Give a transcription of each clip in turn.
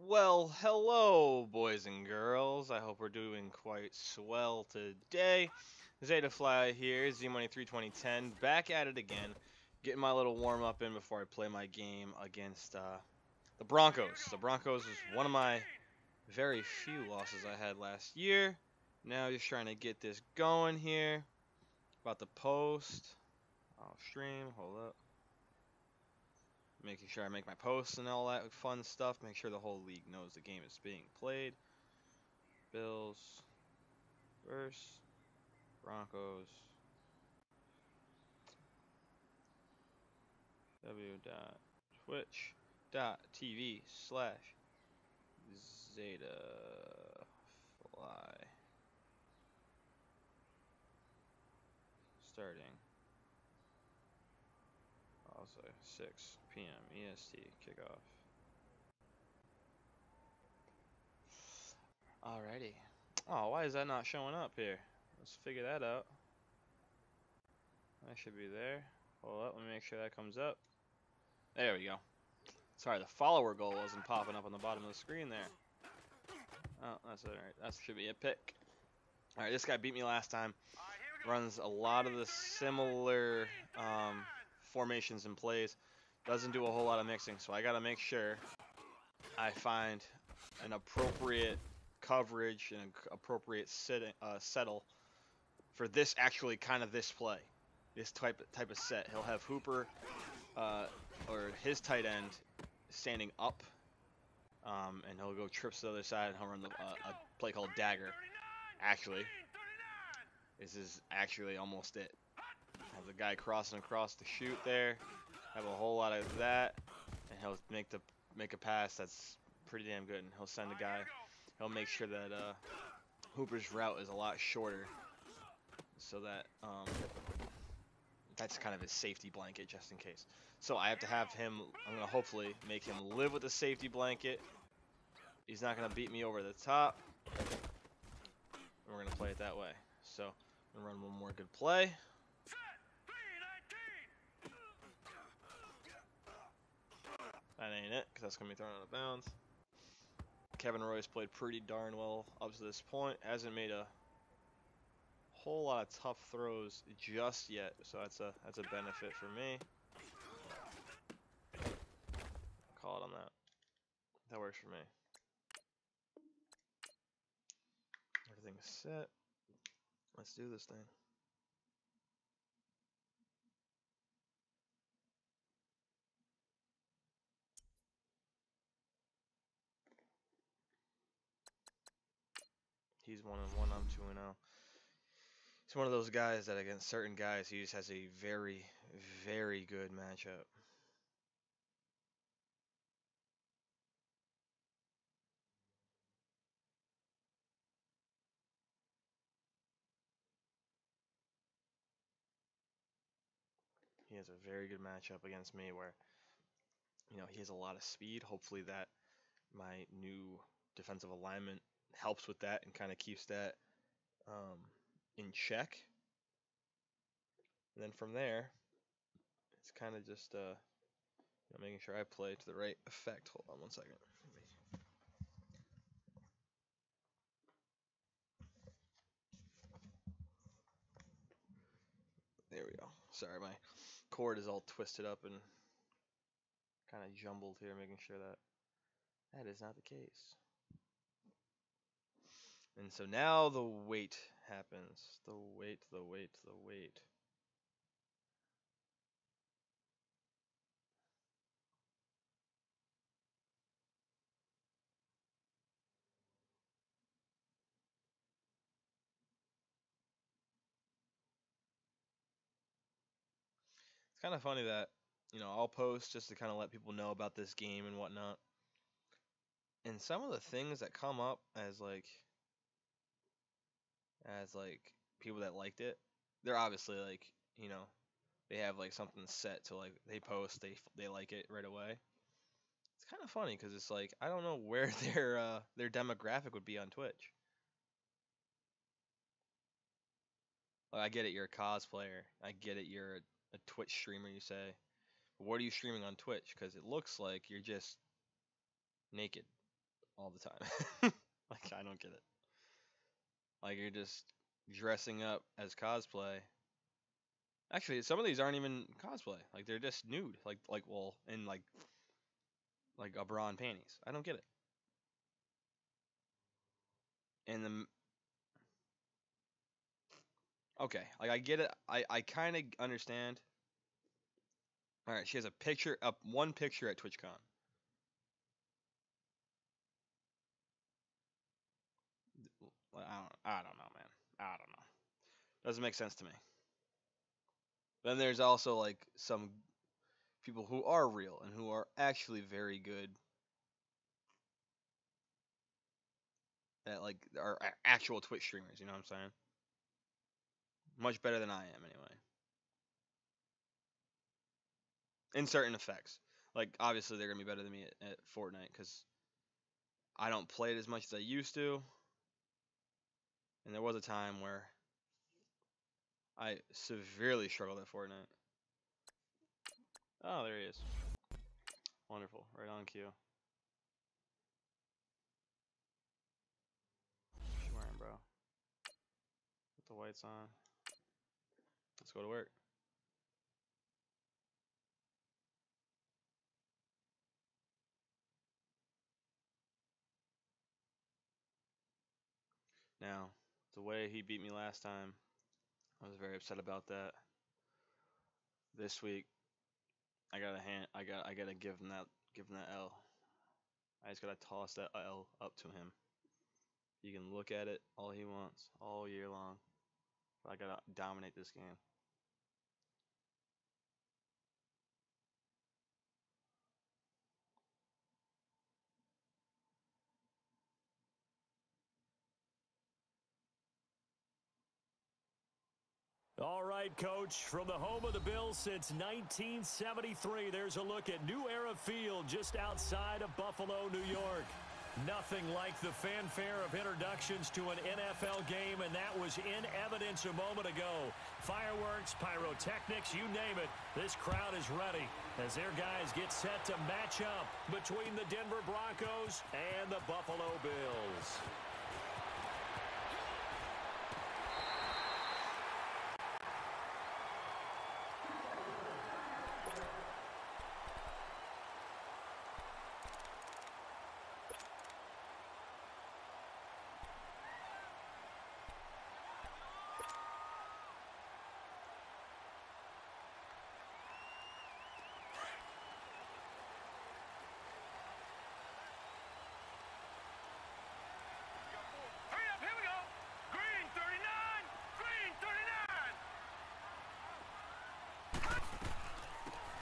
Well, hello, boys and girls. I hope we're doing quite swell today. Zeta Fly here, Z-Money 32010, back at it again, getting my little warm-up in before I play my game against the Broncos. The Broncos was one of my very few losses I had last year. Now just trying to get this going here. About to post. I'll stream, hold up. Making sure I make my posts and all that fun stuff. Make sure the whole league knows the game is being played. Bills versus Broncos. w.twitch.tv/Zeta Fly. Starting also 6 p.m. EST kickoff. Alrighty. Oh, why is that not showing up here? Let's figure that out. That should be there. Hold up, let me make sure that comes up. There we go. Sorry, the follower goal wasn't popping up on the bottom of the screen there. Oh, that's alright. That should be a pick. Alright, this guy beat me last time. Runs a lot of the similar formations and plays. Doesn't do a whole lot of mixing, so I gotta make sure I find an appropriate coverage and an appropriate settle for this this play. This type of set. He'll have Hooper or his tight end standing up, and he'll go trips to the other side, and he'll run a play called dagger. Actually, this is actually almost it. Have the guy crossing across the chute there. Have a whole lot of that, and he'll make a pass that's pretty damn good. And he'll send a guy. He'll make sure that Hooper's route is a lot shorter, so that that's kind of his safety blanket just in case. So I have to have him. I'm gonna hopefully make him live with the safety blanket. He's not gonna beat me over the top. And we're gonna play it that way. So I'm gonna run one more good play. That ain't it, because that's going to be thrown out of bounds. Kevin Roy's played pretty darn well up to this point. Hasn't made a whole lot of tough throws just yet, so that's a benefit for me. Call it on that. That works for me. Everything's set. Let's do this thing. He's 1-1, I'm 2-0. He's one of those guys that against certain guys, he just has a very, very good matchup. He has a very good matchup against me where, you know, he has a lot of speed. Hopefully that my new defensive alignment helps with that and kind of keeps that in check. And then from there, it's kind of just making sure I play to the right effect. Hold on one second. There we go. Sorry, my cord is all twisted up and kind of jumbled here, making sure that is not the case. And so now the wait happens. The wait. It's kind of funny that, I'll post just to kind of let people know about this game and whatnot. And some of the things that come up as people that liked it, they're obviously they have something set to they post, they like it right away. It's kind of funny because it's I don't know where their demographic would be on Twitch. I get it, you're a cosplayer. I get it, you're a Twitch streamer, you say. But what are you streaming on Twitch? Because it looks like you're just naked. all the time. Like, I don't get it. Like, you're just dressing up as cosplay. Actually, some of these aren't even cosplay. Like, they're just nude. Well, in like a bra and panties. I don't get it. And the okay, like I get it. I kind of understand. All right, she has a picture up, one picture at TwitchCon. I don't know, man. I don't know. Doesn't make sense to me. Then there's also like some people who are real and who are actually very good at like are actual Twitch streamers. You know what I'm saying? Much better than I am, anyway. In certain effects, like obviously they're gonna be better than me at Fortnite because I don't play it as much as I used to. And there was a time where I severely struggled at Fortnite. Oh, there he is. Wonderful. Right on cue. What you wearing, bro? Put the whites on. Let's go to work. Now, the way he beat me last time, I was very upset about that. This week, I gotta give him that L. I just gotta toss that L up to him. He can look at it all he wants, all year long. But I gotta dominate this game. All right, Coach, from the home of the Bills since 1973, there's a look at New Era Field just outside of Buffalo, New York. Nothing like the fanfare of introductions to an NFL game, and that was in evidence a moment ago. Fireworks, pyrotechnics, you name it, this crowd is ready as their guys get set to match up between the Denver Broncos and the Buffalo Bills.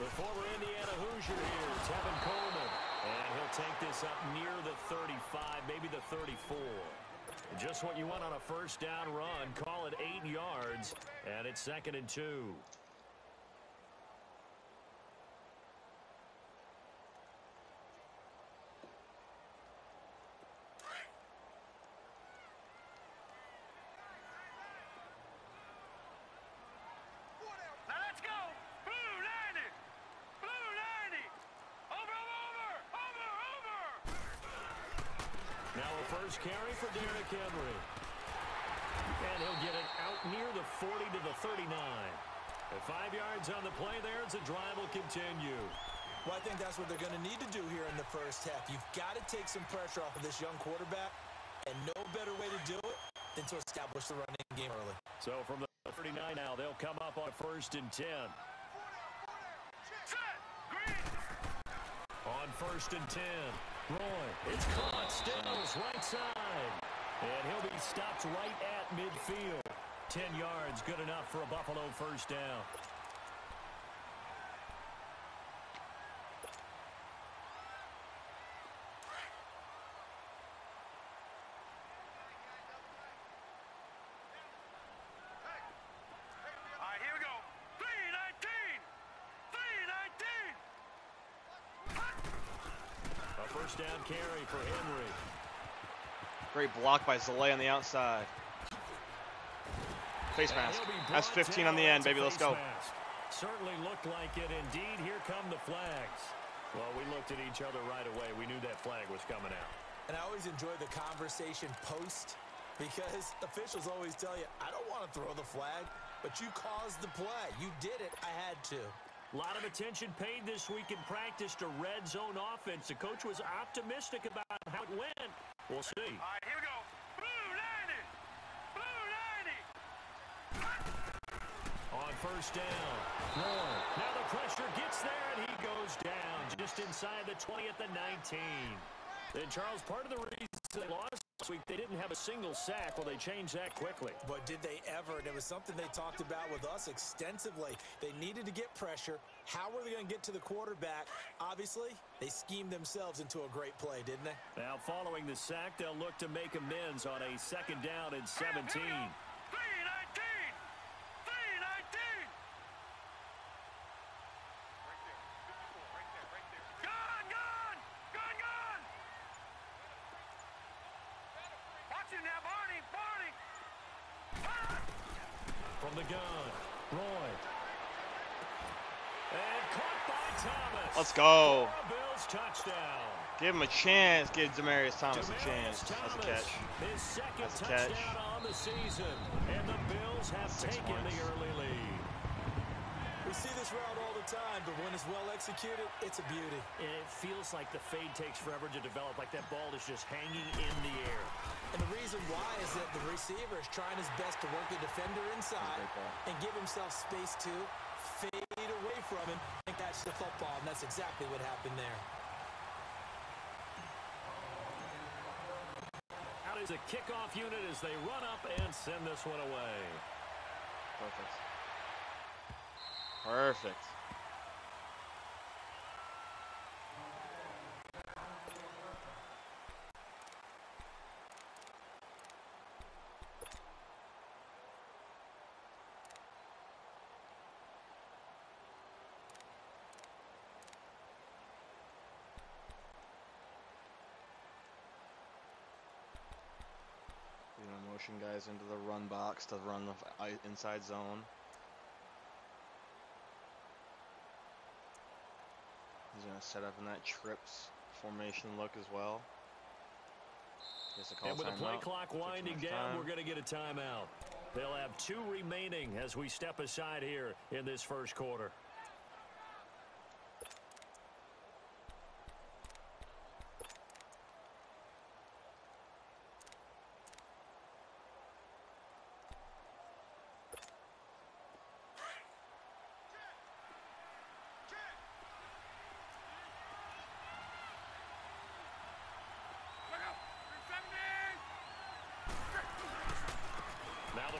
The former Indiana Hoosier here, Tevin Coleman. And he'll take this up near the 35, maybe the 34. Just what you want on a first down run. Call it 8 yards, and it's 2nd and 2. First carry for Derrick Henry. And he'll get it out near the 40 to the 39. At 5 yards on the play there, as the drive will continue. Well, I think that's what they're going to need to do here in the first half. You've got to take some pressure off of this young quarterback, and no better way to do it than to establish the running game early. So from the 39 now, they'll come up on 1st and 10. On 1st and 10. Roy, it's caught, Stills, right side. And he'll be stopped right at midfield. 10 yards, good enough for a Buffalo first down. All right, here we go. 3-19! 3-19! First down carry for Henry. Great block by Zalay on the outside. Face mask. That's 15 on the end, baby. Let's go. Mask. Certainly looked like it. Indeed, here come the flags. Well, we looked at each other right away. We knew that flag was coming out. And I always enjoy the conversation post because officials always tell you, I don't want to throw the flag, but you caused the play. You did it. I had to. A lot of attention paid this week in practice to red zone offense. The coach was optimistic about how it went. We'll see. All right, here we go. Blue 90. Blue 90. On first down. Moore. Now the pressure gets there, and he goes down just inside the 20 at the 19. And, Charles, part of the reason they lost this week, they didn't have a single sack. Well, they changed that quickly. But did they ever? And it was something they talked about with us extensively. They needed to get pressure. How were they going to get to the quarterback? Obviously, they schemed themselves into a great play, didn't they? Now, following the sack, they'll look to make amends on a second down and 17. 3-19. Now, Barney. From the gun, Roy. And caught by Thomas. Let's go. Bills touchdown. Give him a chance. Give Demaryius Thomas a chance. That's a catch. His second That's a catch. touchdown on the season. And the Bills have 6 taken points. the early lead. We see this route all the time, but when it's well executed, it's a beauty. And it feels like the fade takes forever to develop, like that ball is just hanging in the air. And the reason why is that the receiver is trying his best to work the defender inside and give himself space to fade away from him and catch the football, and that's exactly what happened there. Out is a kickoff unit as they run up and send this one away. Perfect. Motion guys into the run box to run the inside zone. He's going to set up in that trips formation look as well. And with the play clock winding down, we're going to get a timeout. They'll have 2 remaining as we step aside here in this first quarter.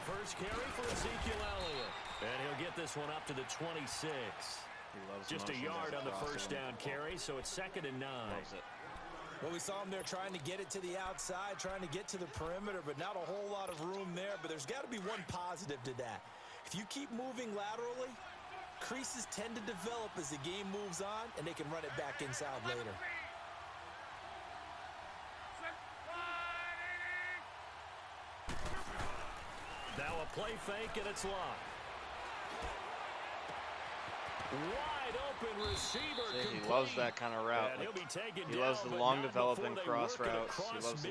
First carry for Ezekiel Elliott. And he'll get this one up to the 26. Just a yard on the first down carry, so it's 2nd and 9. Loves it. Well, we saw him there trying to get it to the outside, trying to get to the perimeter, but not a whole lot of room there. But there's got to be one positive to that. If you keep moving laterally, creases tend to develop as the game moves on, and they can run it back inside later. Now a play fake, and it's locked. Wide open receiver. See, he loves that kind of route. He loves the long developing cross routes. He loves to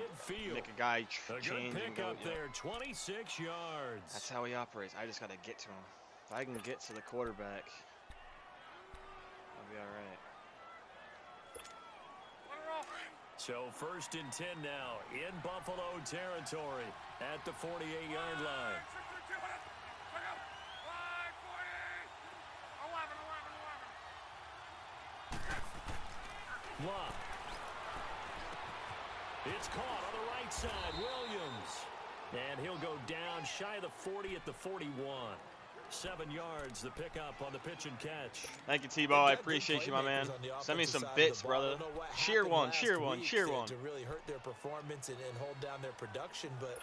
make a guy change and go. There, 26 yards. That's how he operates. I just got to get to him. If I can get to the quarterback, I'll be all right. So 1st and 10 now in Buffalo territory at the 48-yard line. Lock. It's caught on the right side, Williams. And he'll go down shy of the 40 at the 41. 7 yards, the pickup on the pitch and catch. Thank you, T-Ball. I appreciate you, my man. Send me some bits, brother. Cheer one, cheer one, cheer one. To really hurt their performance and hold down their production, but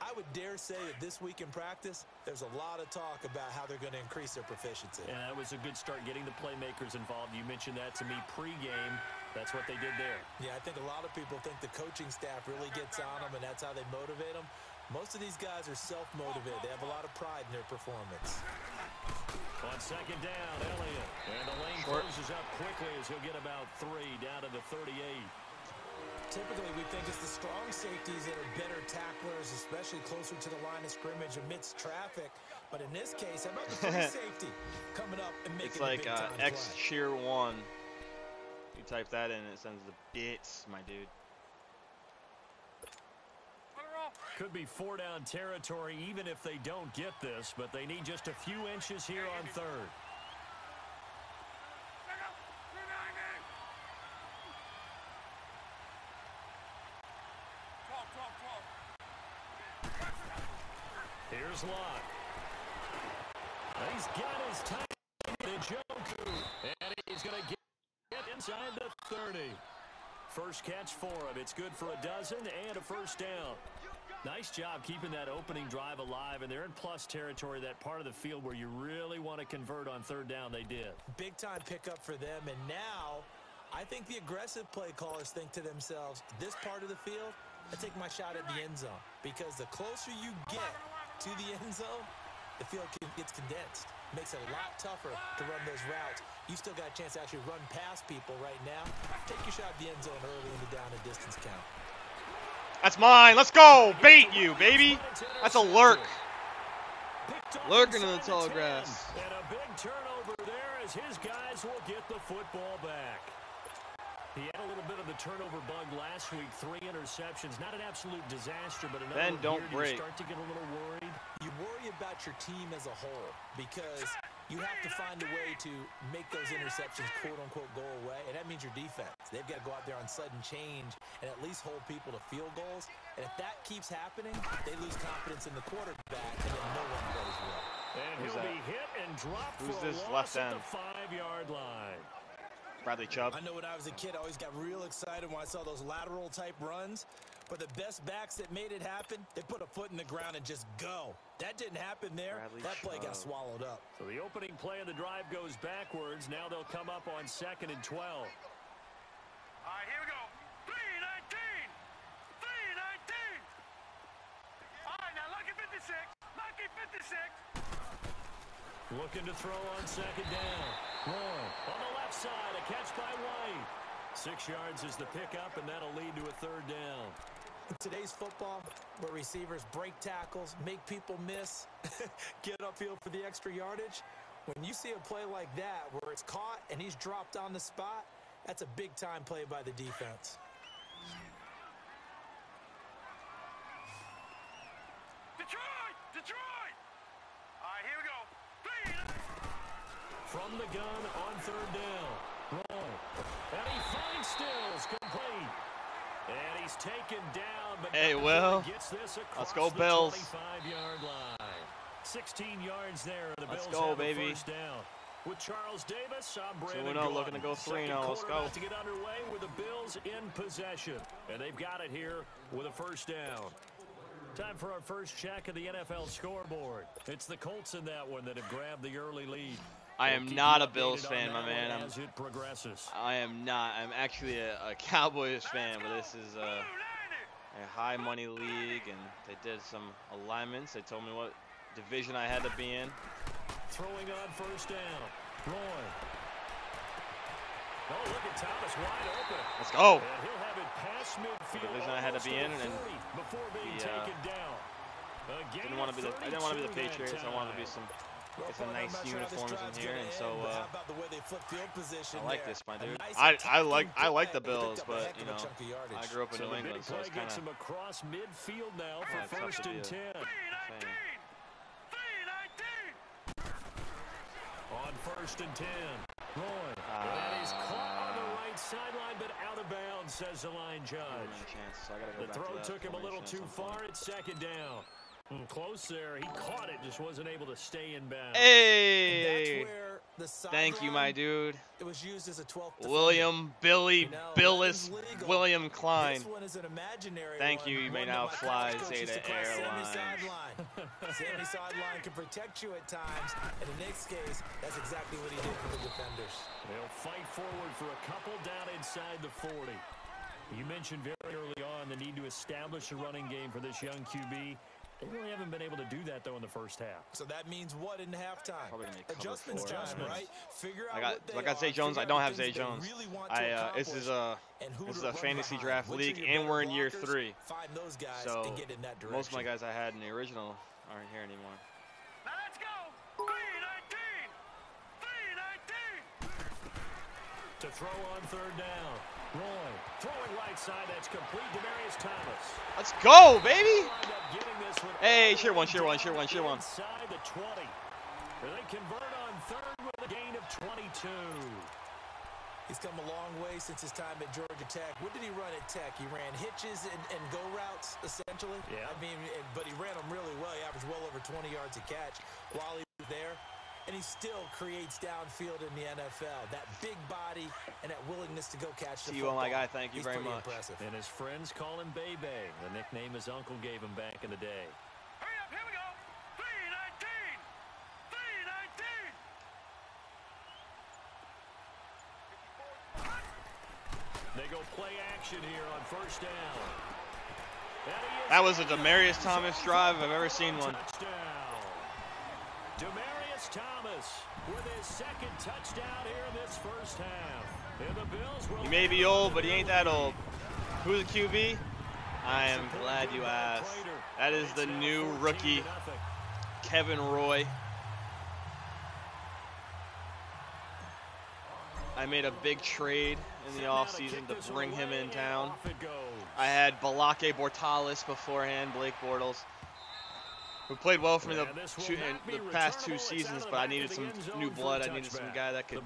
I would dare say that this week in practice, there's a lot of talk about how they're going to increase their proficiency. And that was a good start getting the playmakers involved. You mentioned that to me pregame. That's what they did there. Yeah, I think a lot of people think the coaching staff really gets on them, and that's how they motivate them. Most of these guys are self-motivated. They have a lot of pride in their performance. On 2nd down, Elliott. And the lane closes up quickly as he'll get about 3 down to the 38. Typically, we think it's the strong safeties that are better tacklers, especially closer to the line of scrimmage amidst traffic. But in this case, how about the free safety coming up and making It's like a big-time X play? cheer 1. You type that in, it sends the bits, my dude. Could be 4-down territory even if they don't get this, but they need just a few inches here on third. Here's Locke. He's got his tight end, Njoku, and he's going to get inside the 30. First catch for him. It's good for a dozen and a first down. Nice job keeping that opening drive alive, and they're in plus territory, that part of the field where you really want to convert on third down. They did. Big-time pickup for them, and now I think the aggressive play callers think to themselves, this part of the field, I take my shot at the end zone, because the closer you get to the end zone, the field gets condensed. Makes it a lot tougher to run those routes. You still got a chance to actually run past people right now. Take your shot at the end zone early in the down and distance count. That's mine. Let's go. Bait you, baby. That's a lurk. Lurking in the tall grass. And a big turnover there as his guys will get the football back. He had a little bit of the turnover bug last week. 3 interceptions. Not an absolute disaster, but another Ben, don't break. You start to get a little worried. You worry about your team as a whole because you have to find a way to make those interceptions quote-unquote go away, and that means your defense. They've got to go out there on sudden change and at least hold people to field goals. And if that keeps happening, they lose confidence in the quarterback, and then no one plays well. And he'll be hit and dropped Who's for this a loss left at end? the 5-yard line. Bradley Chubb. I know when I was a kid, I always got real excited when I saw those lateral type runs. But the best backs that made it happen, they put a foot in the ground and just go. That didn't happen there. Bradley that play got Chubb. swallowed up. So the opening play of the drive goes backwards. Now they'll come up on 2nd and 12. All right, here we go. 3-19. 3-19. All right, now lucky 56. Lucky 56. Looking to throw on 2nd down. Roy on the left side, a catch by White. 6 yards is the pickup, and that'll lead to a 3rd down. In today's football, where receivers break tackles, make people miss, get upfield for the extra yardage, when you see a play like that where it's caught and he's dropped on the spot, that's a big-time play by the defense. Detroit! Detroit! All right, here we go. 3. From the gun on 3rd down. Roy. And he finds Stills complete. And he's taken down, but Hey, Will. Gets this across Let's go, the Bills. 25-yard line. 16 yards there. The Let's Bills go, have a baby. first down. With Charles Davis, I'm Brandon 2-0, looking to go 3-0. Let's go. To get underway with the Bills in possession. And they've got it here with a first down. Time for our first check of the NFL scoreboard. It's the Colts in that one that have grabbed the early lead. I am not a Bills fan, my man. As it progresses. I am not. I'm actually a Cowboys fan, but this is a high money league, and they did some alignments. They told me what division I had to be in. Throwing on first down. Roy. Oh, look at Thomas wide open. Let's go. And he'll have it past midfield. Division I had to be in, and before being taken down. I didn't want to be the Patriots. I wanted to be some nice uniforms in here, and so I like this, my dude. I like the Bills, but you know, I grew up in New England, so it's kind of across midfield now for tough 1st to and be 10. 3-19. On 1st and 10. Roy. And he's caught on the right sideline, but out of bounds, says the line judge. So I gotta go The back throw to that took him a little formation too at some far. point. It's 2nd down. Close there. He caught it, just wasn't able to stay in bounds. Hey! That's where the Thank you, my dude. It was used as a 12th defender. William Billy You know, Billis that is legal. William Klein. This one is an imaginary Thank one, you. You may one that now my fly college coach used Zeta to call Sammy Airlines. Sideline. Sammy Sideline can protect you at times, and in Nick's case, that's exactly what he did for the defenders. They'll fight forward for a couple down inside the 40. You mentioned very early on the need to establish a running game for this young QB. They really haven't been able to do that, though, in the first half. So that means what in halftime? Probably gonna be Adjustments time, right? Figure out I got Zay Jones. I don't have Zay Jones. This is a fantasy draft league, and we're in year 3. Find those guys so and get in that direction. most of my guys I had in the original aren't here anymore. Now let's go. 3-19. 3-19. To throw on third down. Roy throwing right side. That's complete. Demarius Thomas. Let's go, baby. Hey, cheer one. Inside the 20. They convert on third with a gain of 22. He's come a long way since his time at Georgia Tech. What did he run at Tech? He ran hitches and go routes, essentially. Yeah. I mean, but he ran them really well. He averaged well over 20 yards a catch while he was there. And he still creates downfield in the NFL. That big body and that willingness to go catch the football. My guy. Thank you very much. Impressive. And his friends call him Bebe, the nickname his uncle gave him back in the day. Hurry up, here we go. 3-19. 3-19. They go play action here on first down. That was a Demarius Thomas drive if I've ever seen one. Touchdown. Demarius Thomas with his second touchdown here in this first half. And the Bills will. He may be old, but he ain't that old. Who's the QB? I am glad you asked. That is the new rookie, Kevin Roy. I made a big trade in the offseason to bring him in town. I had Balake Bortales beforehand, Blake Bortles, who played well for me the past 2 seasons, but I needed some new blood. I needed some guy that could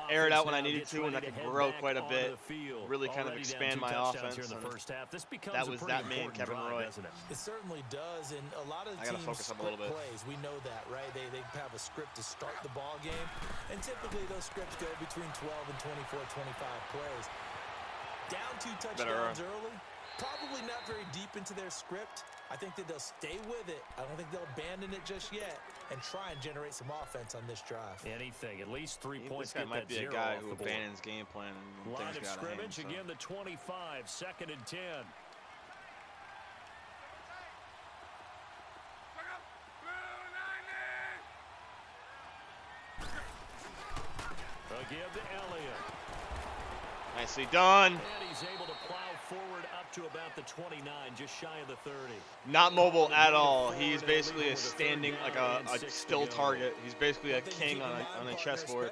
air it out when I needed to and that could grow quite a bit, really kind of expand my offense. That was that man, Kevin Roy. It certainly does, and a lot of teams focus up a little bit. plays. We know that, right? They have a script to start the ball game, and typically those scripts go between 12 and 24, 25 plays. Down 2 touchdowns early, probably not very deep into their script. I think that they'll stay with it. I don't think they'll abandon it just yet and try and generate some offense on this drive. Anything, at least 3 points. This guy might be a guy who abandons game plan. Line of scrimmage, again the 25, 2nd and 10. Again to Elliott. Nicely done. And he's able to plow forward up to about the 29, just shy of the 30. Not mobile at all. He's basically a standing, like a still target. He's basically a king on a chessboard.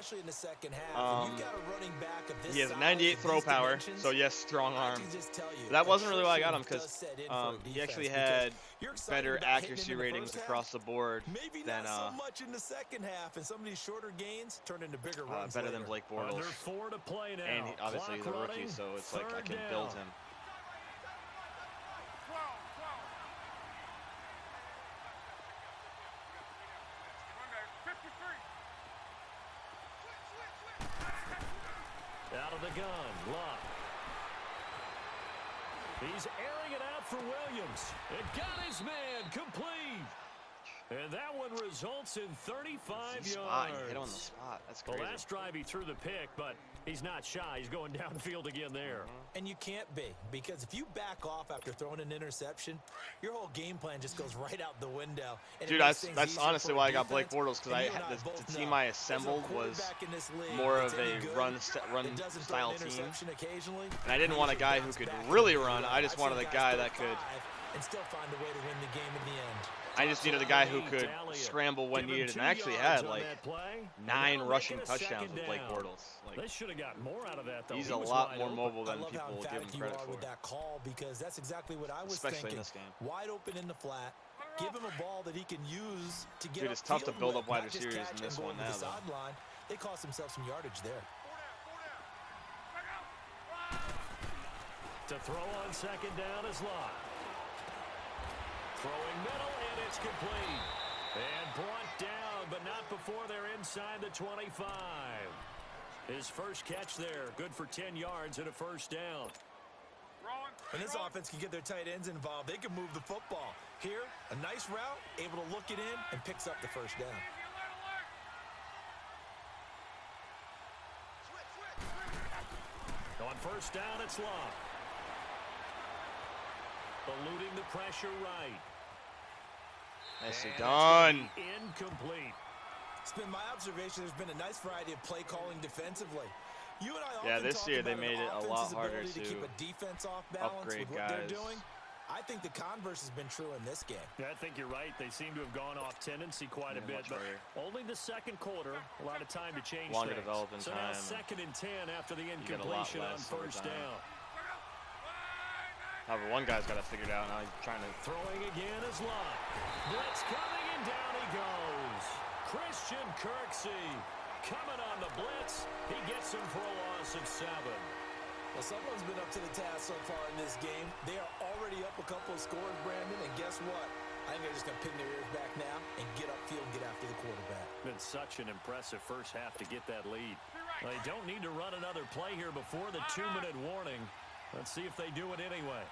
He has 98 throw power, so yes, strong arm. But that wasn't really why I got him, because he actually had better accuracy ratings across the board than much in the second half, and some of these shorter gains turned into bigger runs better than Blake Bortles. Under 4 to play now. And obviously he's a rookie, so it's like I can build him. Out of the gun, Luck. He's airing it out for Williams. It got his man complete. And that one results in 35 yards. He hit on the spot. That's crazy. Well, last drive he threw the pick, but he's not shy. He's going down the field again there. And you can't be, because if you back off after throwing an interception, your whole game plan just goes right out the window. And dude, that's honestly why I got Blake Bortles, because the team I assembled was more of a run style team. And I didn't want a guy who could really run. I just wanted a guy that could. And still find a way to win the game in the end. I just needed a guy who could scramble when needed, and I actually had like 9 rushing touchdowns with Blake Bortles. Like, they should have gotten more out of that, though. He's a lot more mobile than people give him credit for. With that call, because that's exactly what I was especially thinking. in this game. Wide open in the flat. Give him a ball that he can use to get. Dude, it's tough to build up wide receivers in this one now, though. They cost themselves some yardage there. To throw on 2nd down is Locke. Throwing middle, and it's complete. And brought down, but not before they're inside the 25. His first catch there, good for 10 yards and a first down. And this offense can get their tight ends involved. They can move the football. Here, a nice route, able to look it in, and picks up the first down. On first down, it's Locke. Eluding the pressure right. Nicely done. Incomplete. It's been my observation there's been a nice variety of play calling defensively. You and I Yeah, often this talk year about they made an it a lot offense's harder ability to keep to a defense off balance upgrade with what guys. they're doing. I think the converse has been true in this game. Yeah, I think you're right. They seem to have gone off tendency quite a bit, but only the second quarter. A lot of time to change Longer things. development so time. now 2nd and 10 after the You get a lot incompletion on less over first time. down. However, one guy's got it figured out. Now he's trying to. Throwing again is Lott. Blitz coming and down he goes. Christian Kirksey coming on the blitz. He gets him for a loss of 7. Well, someone's been up to the task so far in this game. They are already up a couple of scores, Brandon, and guess what? I think they're just going to pin their ears back now and get upfield and get after the quarterback. Been such an impressive first half to get that lead. They don't need to run another play here before the 2-minute warning. Let's see if they do it anyway.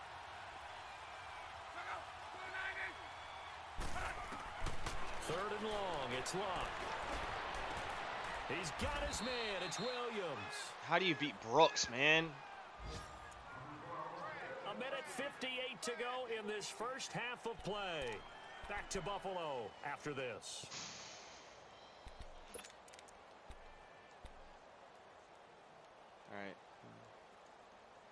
Third and long, it's Lott. He's got his man, it's Williams. How do you beat Brooks, man? A minute 58 to go in this first half of play. Back to Buffalo after this. All right.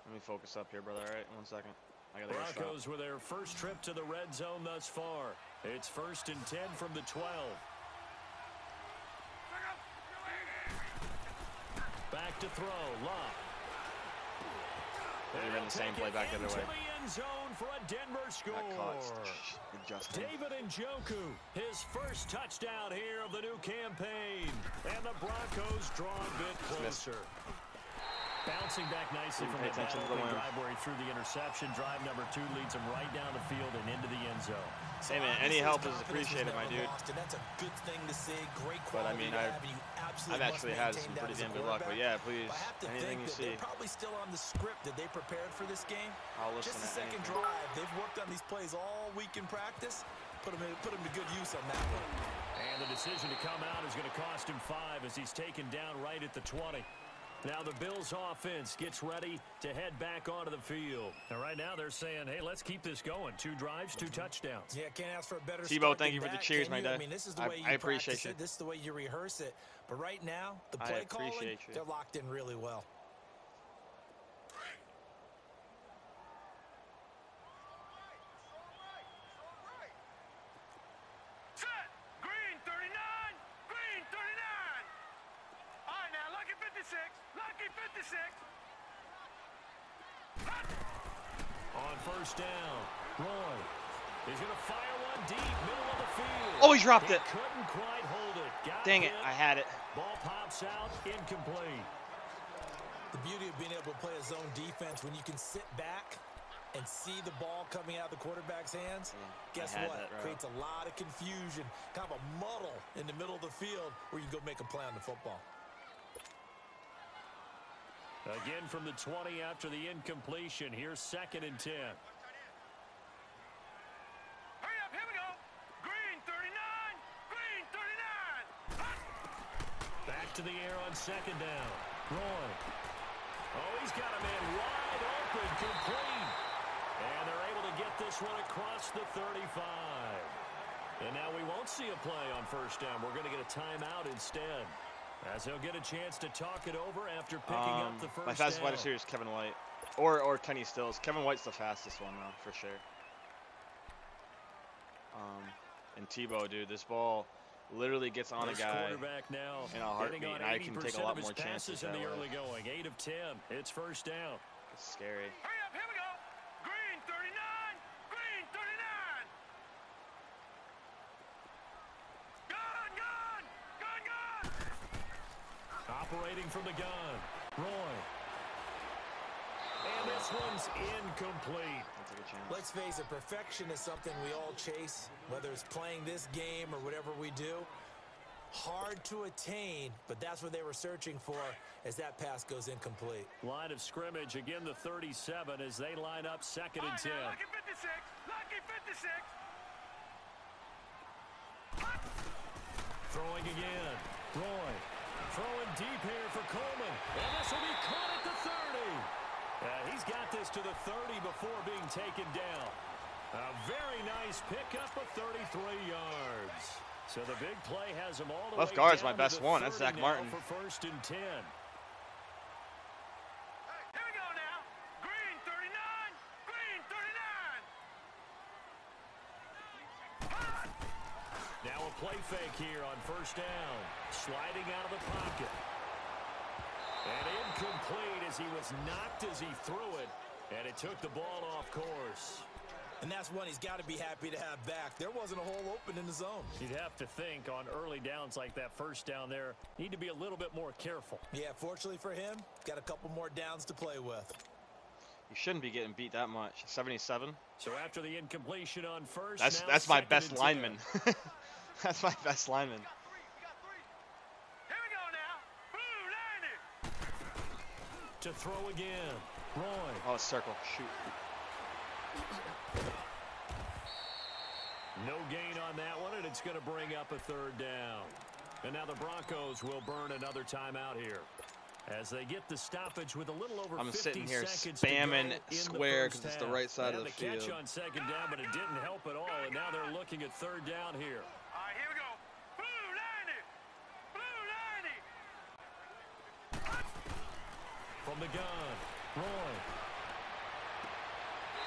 Let me focus up here, brother. All right, 1 second. I gotta get Broncos with their first trip to the red zone thus far. It's 1st and 10 from the 12. Back to throw, Lott. They ran the same play back the other way. The end zone for a Denver score. David Njoku, his first touchdown here of the new campaign. And the Broncos draw a bit closer. Bouncing back nicely from the drive where he threw the interception. Drive number 2 leads him right down the field and into the end zone. Hey, man, any help is appreciated, my dude. That's a good thing to see. Great But, I quality mean, to have, and you absolutely I've actually had some pretty damn good luck. But, yeah, please, I have to anything think you that see, they're probably still on the script that they prepared for this game. I'll listen Just the to second anything. drive. They've worked on these plays all week in practice. Put them to good use on that one. And the decision to come out is going to cost him 5 as he's taken down right at the 20. Now the Bills offense gets ready to head back onto the field. And right now they're saying, hey, let's keep this going. 2 drives, 2 touchdowns. Yeah, can't ask for a better Tebow, start thank you for than the that, cheers, can my you? dad. I mean, this is the way you I appreciate practice you. it. This is the way you rehearse it. But right now, the play calling, they're locked in really well. Set. Green 39. Green 39. All right, now, lucky 56. Lucky 56. On first down, Roy is going to fire one deep, middle of the field. Oh, he dropped it. Couldn't quite hold it. Dang it, I had it. Ball pops out, incomplete. The beauty of being able to play a zone defense when you can sit back and see the ball coming out of the quarterback's hands, guess what? Creates a lot of confusion, kind of a muddle in the middle of the field where you go make a play on the football. Again from the 20 after the incompletion. Here's 2nd and 10. Hurry up, here we go. Green 39. Green 39. Back to the air on 2nd down. Roy. Oh, he's got a man wide open, complete. And they're able to get this one across the 35. And now we won't see a play on first down. We're going to get a timeout instead, as he'll get a chance to talk it over after picking up the first down. My fastest wide receiver is Kevin White. Or Kenny Stills. Kevin White's the fastest one, though, for sure. And Tebow, dude, this ball literally gets on a guy now in a heartbeat, and I can take a lot more chances in that the way. early going. 8 of 10. It's first down. It's scary. Hurry up, here we go. Green 39. Green 39. Gun, gun. Gun, gun. Operating from the gun. Roy. And this one's incomplete. That's a good chance. Let's face it, perfection is something we all chase, whether it's playing this game or whatever we do. Hard to attain, but that's what they were searching for as that pass goes incomplete. Line of scrimmage, again the 37 as they line up 2nd and 10. Lucky 56. Lucky 56. Throwing again. Roy. Throwing deep here for Coleman. And this will be caught at the 30. He's got this to the 30 before being taken down. A very nice pickup of 33 yards. So the big play has them all the Left way guard's down my best to the one. That's 30 Zach Martin. for 1st and 10. Here we go now. Green 39. Green 39. Now a play fake here on 1st down. Sliding out of the pocket. And incomplete as he was knocked as he threw it. And it took the ball off course. And that's one he's got to be happy to have back. There wasn't a hole open in the zone. You'd have to think on early downs like that 1st down there, need to be a little bit more careful. Yeah, fortunately for him, got a couple more downs to play with. You shouldn't be getting beat that much. 77. So after the incompletion on 1st, That's my best lineman. That's my best lineman. Here we go now. Blue 90. To throw again. Roy. Oh, circle. Shoot. No gain on that one, and it's going to bring up a 3rd down. And now the Broncos will burn another timeout here as they get the stoppage with a little over 50 I'm sitting here seconds spamming to go in square the because it's first the half. right side They of the had the catch field. on 2nd down, but it didn't help at all, and now they're looking at 3rd down here. All right, here we go. Blue 90. Blue 90. From the gun, Roy.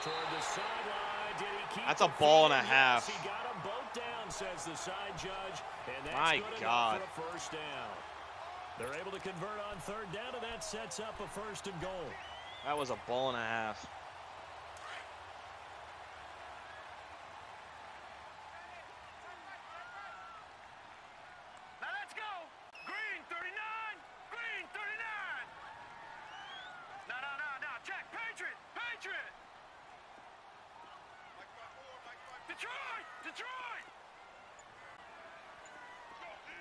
Toward the sideline, did he keep That's a the ball and a field? half. Yes, he got them both down, says the side judge, and that's My good God. enough for a 1st down. They're able to convert on 3rd down, and that sets up a 1st and goal. That was a ball and a half. Now let's go. Green 39. Green 39. No. Check. Patriot. Patriot. Detroit. Detroit.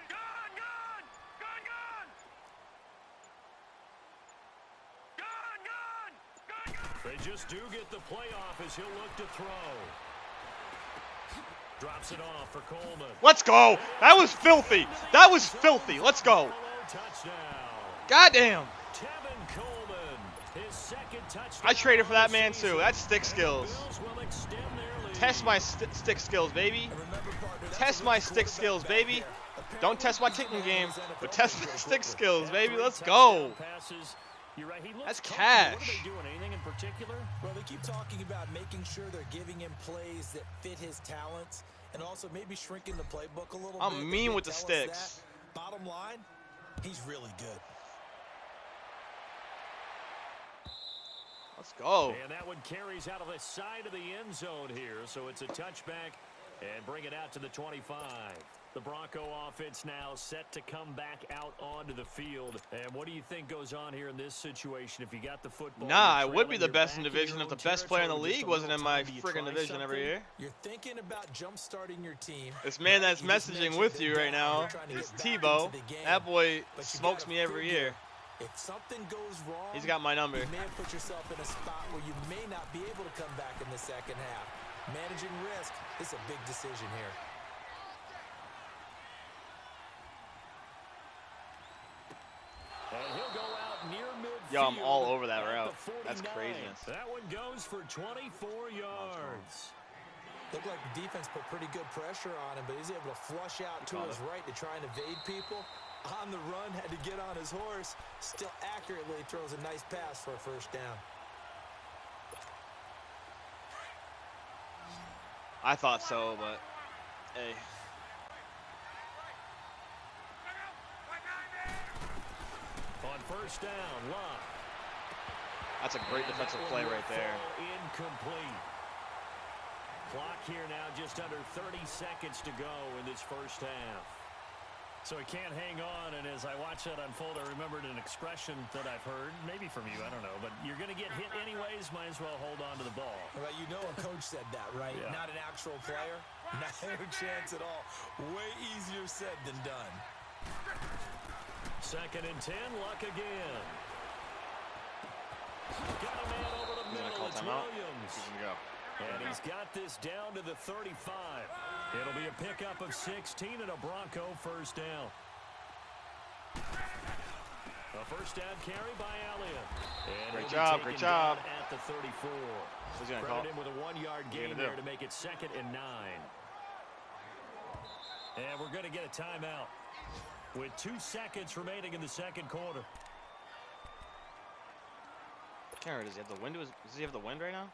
Gun. Gun. Gun. Gun. Gun. Gun. Gun. Gun. They just do get the playoff as he'll look to throw. Drops it off for Coleman. Let's go. That was filthy. That was filthy. Let's go. Touchdown. Goddamn. Tevin Coleman, his 2nd touchdown. I traded for that man of the too. That's stick skills. Bills will extend their lead. Test my stick skills, baby. And remember, partner, that's Test a my good stick quarterback skills, back baby. there. Don't test my kicking game, but test my stick skills, baby. Let's Three go. touchdown passes. You're right. He looks That's comfortable. What are cash. they doing? Anything in particular? Well, they keep talking about making sure they're giving him plays that fit his talents and also maybe shrinking the playbook a little bit. I'm They mean did with the tell us sticks. that. Bottom line, he's really good. Let's go. And that one carries out of the side of the end zone here. So it's a touchback and bring it out to the 25. The Bronco offense now set to come back out onto the field. And what do you think goes on here in this situation? If you got the football, Nah, I would be the best in division if the best player in the league wasn't in my friggin' division every year. You're thinking about jump-starting your team. This man that's messaging with you right now is Tebow. That boy smokes me every year. If something goes wrong, He's got my number. you may have put yourself in a spot where you may not be able to come back in the 2nd half. Managing risk is a big decision here. And he'll go out near midfield. Yo, I'm all over that at the route. 49. That's craziness. That one goes for 24 yards. Looked like the defense put pretty good pressure on him, but he's able to flush out to his right to try and evade people. On the run, had to get on his horse. Still accurately throws a nice pass for a 1st down. I thought so, but hey. On 1st down, Love. That's a great defensive play right there. Incomplete. Clock here now just under 30 seconds to go in this 1st half. So he can't hang on, and as I watch that unfold, I remembered an expression that I've heard, maybe from you, I don't know, but you're going to get hit anyways, might as well hold on to the ball. Well, you know a coach said that, right? Yeah. Not an actual player. Not a chance at all. Way easier said than done. 2nd and 10, Luck again. Got a man over the He's gonna middle, call it's timeout. Williams. He's gonna go. And he's got this down to the 35. It'll be a pickup of 16 and a Bronco 1st down. A 1st down carry by Elliott. And Great he'll be job, taken great job. down at the 34. He's gonna call. Credited him with a 1-yard gain there to make it 2nd and 9. And we're going to get a timeout with 2 seconds remaining in the second quarter. Does he have the wind? Does he have the wind right now?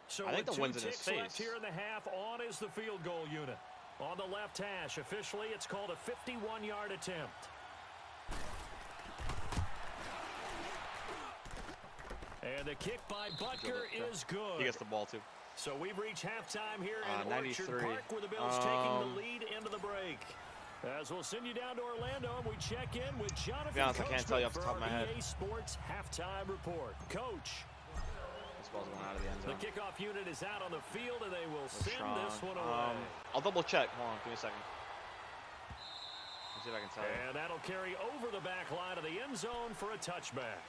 So I think the wind's in his face. Left here in the half, on is the field goal unit. On the left hash, officially, it's called a 51-yard attempt. And the kick by Butker is good. He gets the ball, too. So we've reached halftime here in 93. Orchard Park, where the Bills taking the lead into the break. As we'll send you down to Orlando, and we check in with Jonathan I can't tell you off the top of my head. EA Sports halftime report. Coach. This ball's going out of the end zone. The kickoff unit is out on the field, and they will send this one away. I'll double check. Hold on, give me a second. Let's see if I can tell you. And that'll carry over the back line of the end zone for a touchback.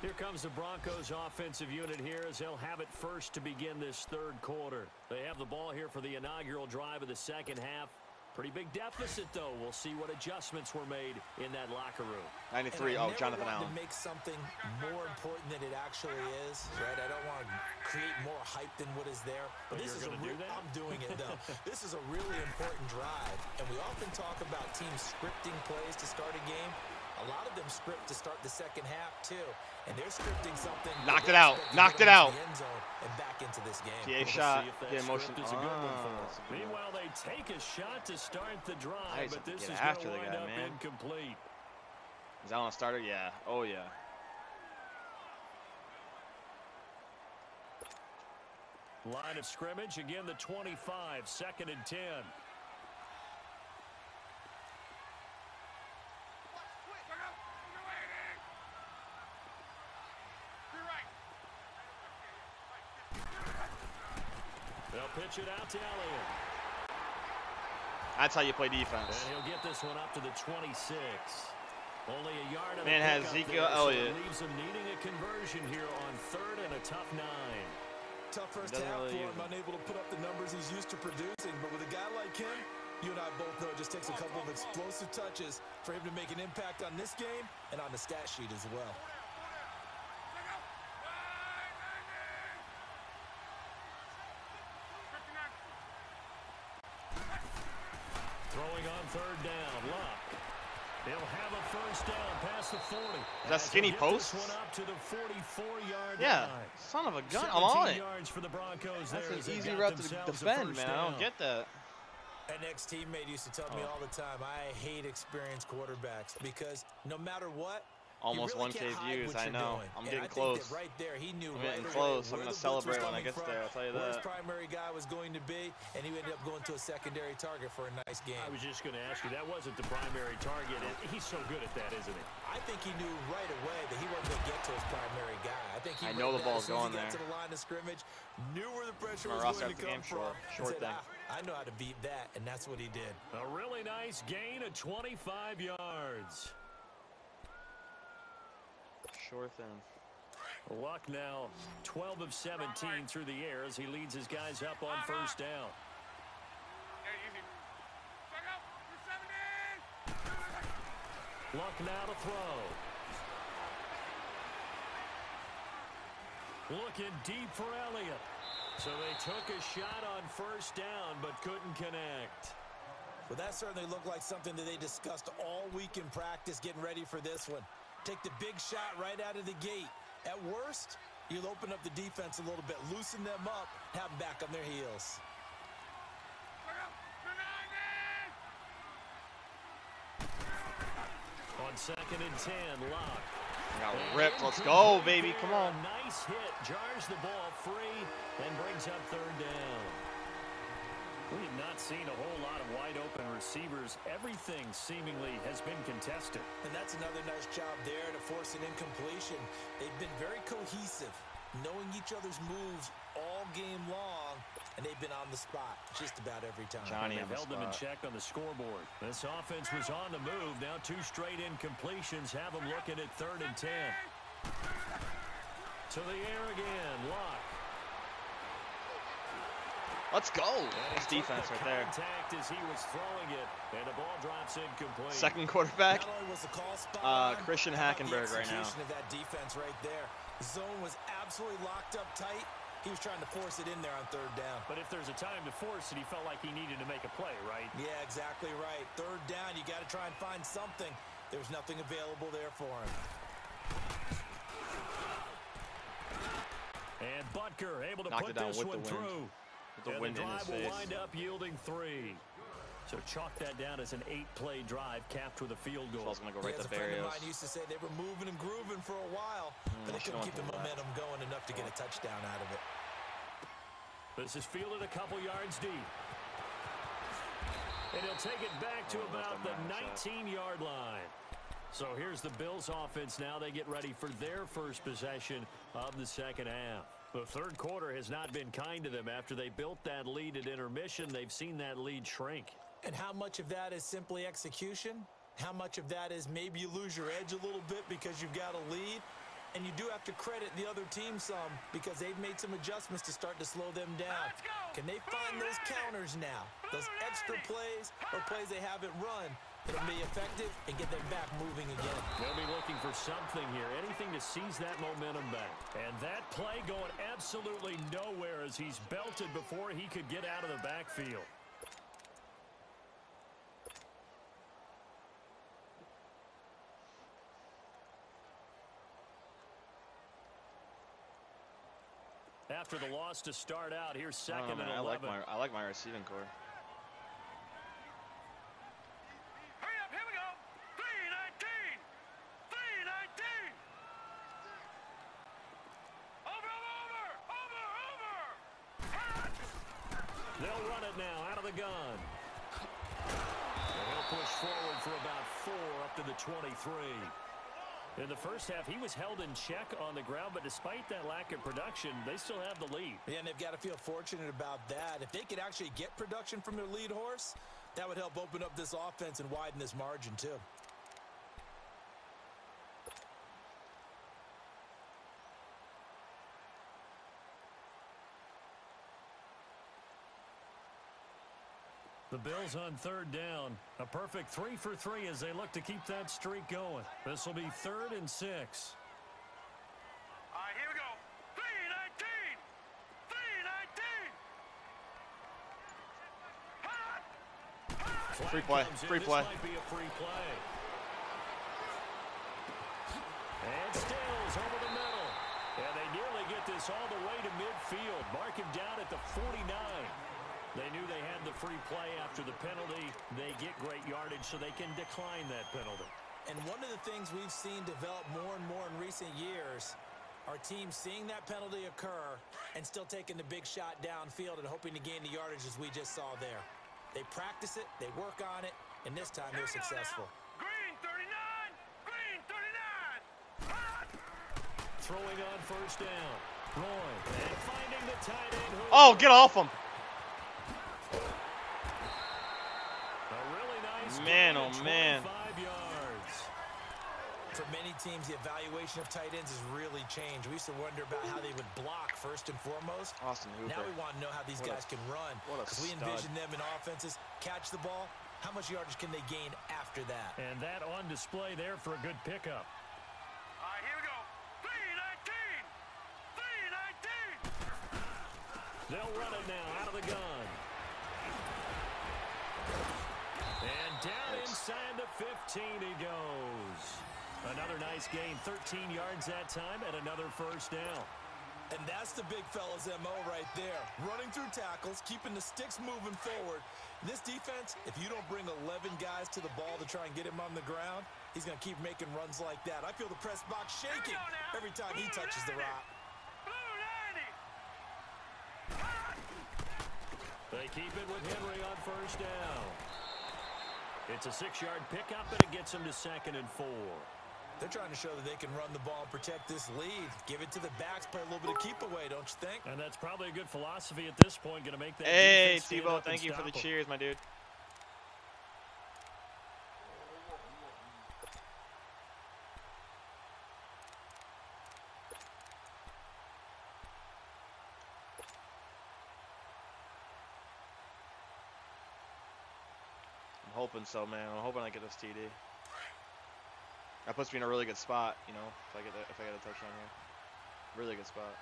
Here comes the Broncos offensive unit here as they'll have it first to begin this third quarter. They have the ball here for the inaugural drive of the second half. Pretty big deficit, though. We'll see what adjustments were made in that locker room. 93. Oh, Jonathan Allen. To make something more important than it actually is, right? I don't want to create more hype than what is there. But this is I'm doing it, though. This is a really important drive. And we often talk about teams scripting plays to start a game. A lot of them script to start the second half, too. And they're scripting something. Knocked it out. Knocked it out. And back into this game. PA shot. Get motion. Meanwhile, they take a shot to start the drive, but this is going to wind up incomplete. Is that on a starter? Yeah. Oh, yeah. Line of scrimmage. Again, the 25. 2nd and 10. Pitch it out to Elliott. That's how you play defense. And he'll get this one up to the 26. Only a yard of Man has Ezekiel Elliott. So leaves him needing a conversion here on 3rd and a tough 9. Tough first half for him, unable to put up the numbers he's used to producing. But with a guy like him, you and I both know it just takes a couple of explosive touches for him to make an impact on this game and on the stat sheet as well. Throwing on 3rd down, Luck. He'll have a first down past the 40. Is that skinny post? This one up to the 44-yard yeah, line. Son of a gun, I'm on it. Yards for the Broncos. That's there an easy route to defend, man. I don't get that. An ex-teammate used to tell me all the time, I hate experienced quarterbacks because no matter what, almost really 1K views, I know. I'm getting close. Right there, he knew I'm getting close. I'm going to celebrate when I get there, I'll tell you where that. His primary guy was going to be, and he ended up going to a secondary target for a nice game. I was just going to ask you, that wasn't the primary target. He's so good at that, isn't he? I think he knew right away that he wasn't going to get to his primary guy. I think he know the ball's going there. To the line of scrimmage, knew where the pressure was going to come from. Short thing. I know how to beat that, and that's what he did. A really nice gain of 25 yards. Sure thing. Luck now 12 of 17 through the air as he leads his guys up on 1st down. Luck now to throw. Looking deep for Elliott. So they took a shot on 1st down but couldn't connect. Well, that certainly looked like something that they discussed all week in practice getting ready for this one. Take the big shot right out of the gate. At worst, you'll open up the defense a little bit, loosen them up, have them back on their heels. On 2nd and 10, Locke. Got ripped. Let's go, baby. Come on. Nice hit. Jars the ball free and brings up 3rd down. We have not seen a whole lot of wide-open receivers. Everything seemingly has been contested. And that's another nice job there to force an incompletion. They've been very cohesive, knowing each other's moves all game long, and they've been on the spot just about every time. Johnny held them in check on the scoreboard. This offense was on the move. Now 2 straight incompletions have them looking at 3rd and 10. To the air again, Locke. Let's go. That's defense right there. As he was throwing it, and the ball drops incomplete. Second quarterback, Not only was the call spot on, Christian how about the Hackenberg right now. execution of that defense right there. The zone was absolutely locked up tight. He was trying to force it in there on third down. But if there's a time to force it, he felt like he needed to make a play, right? Yeah, exactly right. Third down, you got to try and find something. There's nothing available there for him. And Butker able to Knocked put it down this with one the wind. through. With the And wind the in his drive will face. wind up yielding 3. So chalk that down as an 8-play drive capped with a field goal. So I was going to go right As to a friend of Barrios. mine used to say, they were moving and grooving for a while, but they couldn't keep the momentum going enough to get a touchdown out of it. This is fielded a couple yards deep. And he'll take it back to about the 19-yard line. So here's the Bills offense now. They get ready for their first possession of the second half. The third quarter has not been kind to them. After they built that lead at intermission, they've seen that lead shrink. And how much of that is simply execution? How much of that is maybe you lose your edge a little bit because you've got a lead? And you do have to credit the other team some because they've made some adjustments to start to slow them down. Can they find those counters now? Those extra plays or plays they haven't run that'll be effective and get them back moving again. They'll be looking for something here, anything to seize that momentum back. And that play going absolutely nowhere as he's belted before he could get out of the backfield. After the loss to start out, here's second and 11. I like my receiving core. Hurry up, here we go. 319. 319. Over. They'll run it now out of the gun. And he'll push forward for about 4 up to the 23. In the first half, he was held in check on the ground, but despite that lack of production, they still have the lead. Yeah, and they've got to feel fortunate about that. If they could actually get production from their lead horse, that would help open up this offense and widen this margin too. The Bills on third down. A perfect 3 for 3 as they look to keep that streak going. This will be 3rd and 6. All right, here we go. 319. 319. Free play. Free play. This might be a free play. And Stills over the middle. And they nearly get this all the way to midfield. Mark him down at the 49. They knew they had the free play after the penalty. They get great yardage so they can decline that penalty. And one of the things we've seen develop more and more in recent years are teams seeing that penalty occur and still taking the big shot downfield and hoping to gain the yardage as we just saw there. They practice it, they work on it, and this time they're successful. Green 39. Green 39. Throwing on first down. Roy. And finding the tight end. Oh, get off him. A really nice Man, gain oh, of man. 25 yards. For many teams, the evaluation of tight ends has really changed. We used to wonder about how they would block first and foremost. Austin Hooper. Now we want to know how these guys can run. What a Because we stud. envision them in offenses, catch the ball. How much yardage can they gain after that? And that on display there for a good pickup. All right, here we go. 319. 319. They'll run it now out of the gun. And down inside the 15 he goes. Another nice gain, 13 yards that time, and another first down. And that's the big fella's MO right there. Running through tackles, keeping the sticks moving forward. This defense, if you don't bring 11 guys to the ball to try and get him on the ground, he's going to keep making runs like that. I feel the press box shaking every time he touches the rock. Blue 90. They keep it with Henry on first down. It's a 6-yard pickup, and it gets them to 2nd and 4. They're trying to show that they can run the ball and protect this lead. Give it to the backs, play a little bit of keep away, don't you think? And that's probably a good philosophy at this point. Going to make that Hey, defense stand Tebow, up and thank you for the stop 'em. cheers, my dude. I'm hoping so, man. I'm hoping I get this TD. That puts me in a really good spot, you know, if I get a touchdown here. Really good spot. All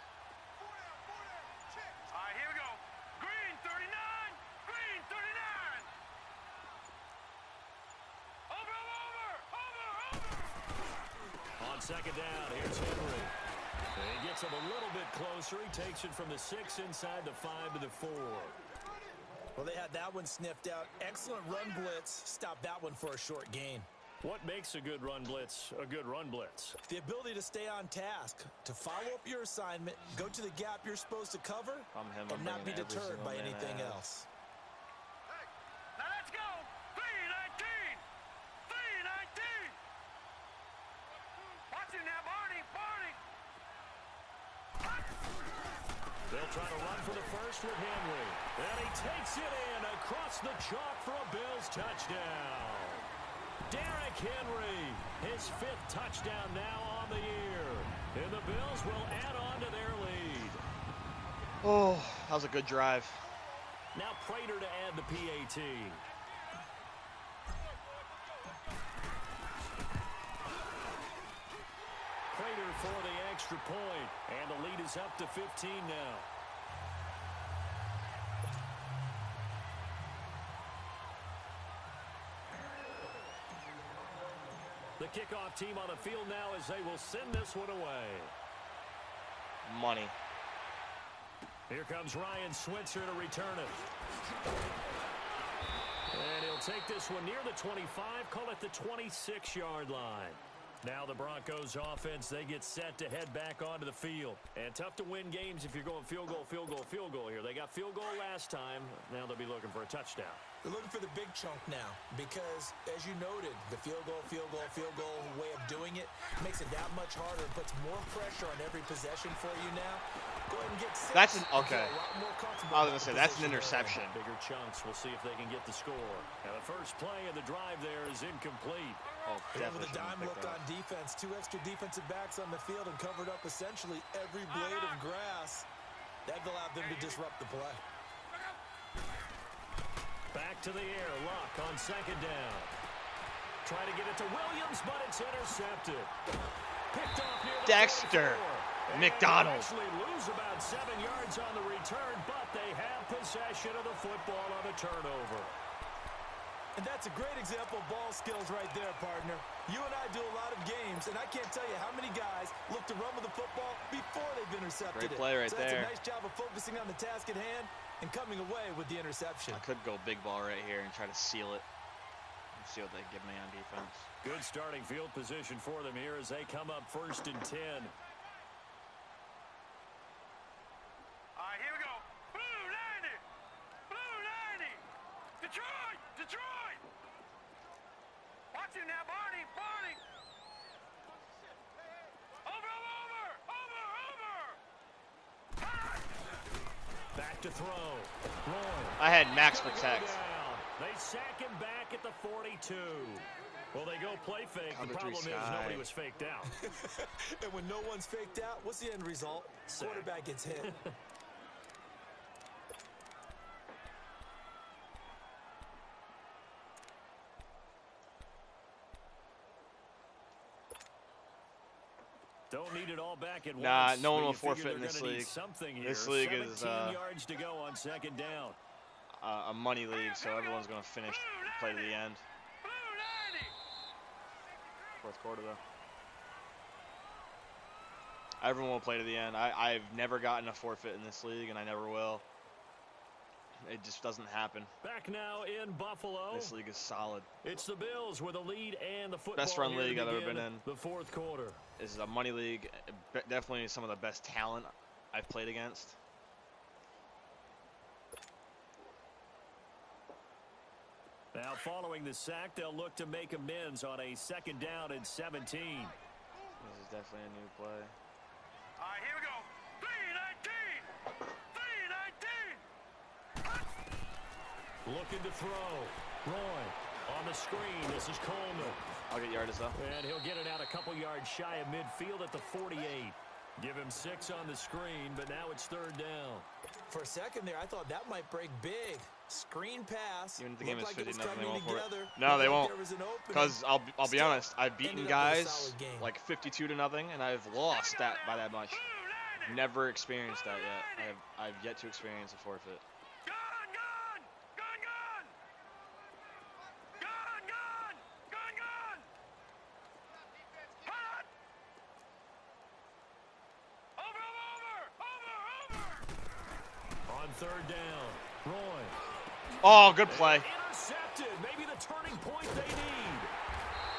right, here we go. Green 39. Green 39. Over. On second down, here's Henry. He gets him a little bit closer. He takes it from the 6 inside the 5 to the 4. Well, they had that one sniffed out. Excellent run blitz. Stopped that one for a short gain. What makes a good run blitz a good run blitz? The ability to stay on task, to follow up your assignment, go to the gap you're supposed to cover, and not be deterred by anything else. Hey, now let's go. 319. 319. Watch him now, Barney. Barney. They'll try to run for the first with Henry. And he takes it in across the chalk for a Bills touchdown. Derrick Henry, his 5th touchdown now on the year. And the Bills will add on to their lead. Oh, that was a good drive. Now Prater to add the PAT. Prater for the extra point. And the lead is up to 15 now. The kickoff team on the field now as they will send this one away. Money. Here comes Ryan Switzer to return it. And he'll take this one near the 25, call it the 26-yard line. Now the Broncos offense, they get set to head back onto the field. And tough to win games if you're going field goal, field goal, field goal here. They got field goal last time. Now they'll be looking for a touchdown. They're looking for the big chunk now because, as you noted, the field goal way of doing it makes it that much harder and puts more pressure on every possession for you now. Go ahead and get 6. That's an, okay. I was going to say, that's an interception. Bigger chunks. We'll see if they can get the score. Now the first play of the drive there is incomplete. Oh, with a dime look on defense, 2 extra defensive backs on the field and covered up essentially every blade of grass. That allowed them to disrupt the play. Back to the air, Luck on second down. Try to get it to Williams, but it's intercepted. Picked off near the Dexter McDonald. Actually lose about 7 yards on the return, but they have possession of the football on the turnover. And that's a great example of ball skills right there, partner. You and I do a lot of games, and I can't tell you how many guys look to run with the football before they've intercepted Great play right there. there. That's a nice job of focusing on the task at hand and coming away with the interception. I could go big ball right here and try to seal it. See what they give me on defense. Good starting field position for them here as they come up 1st and 10. All right, here we go. Blue 90. Blue 90. Detroit. Detroit. Watch him now, Barney. Barney. Over. Back to throw. Roy. I had max protect. They sack him back at the 42. Well, they go play fake. The problem is nobody was faked out. And when no one's faked out, what's the end result? Quarterback gets hit. Don't need it all back at nah, once. No one will forfeit in this league. This league is 17 yards to go on second down. A money league, so everyone's going to finish, play to the end. 4th quarter, though. Everyone will play to the end. I've never gotten a forfeit in this league, and I never will. It just doesn't happen. Back now in Buffalo. This league is solid. It's the Bills with a lead and the football. Best run league I've ever been in. The 4th quarter. This is a money league. Definitely some of the best talent I've played against. Now following the sack, they'll look to make amends on a 2nd down and 17. This is definitely a new play. All right, here we go. 319. 319. Looking to throw. Roy on the screen. This is Coleman. I'll get yardage though. And he'll get it out a couple yards shy of midfield at the 48. Give him 6 on the screen, but now it's 3rd down. For a second there, I thought that might break big. Screen pass. Even if the game is Like 50-0, they won't for it. together. No, they Like won't. there was an opening. Because I'll be honest, I've beaten ended up with a guys solid game. like 52-0, and I've lost that by that much. Never experienced that yet. I've yet to experience a forfeit. On 3rd down, Roy. Oh, good play. Intercepted. Maybe the turning point they need.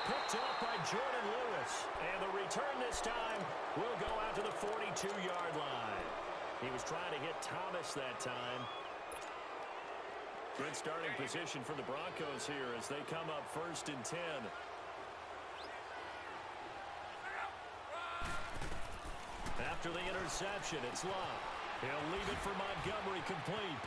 Picked up by Jordan Lewis. And the return this time will go out to the 42-yard line. He was trying to hit Thomas that time. Good starting position for the Broncos here as they come up 1st and 10. After the interception, it's Locke. He'll leave it for Montgomery complete.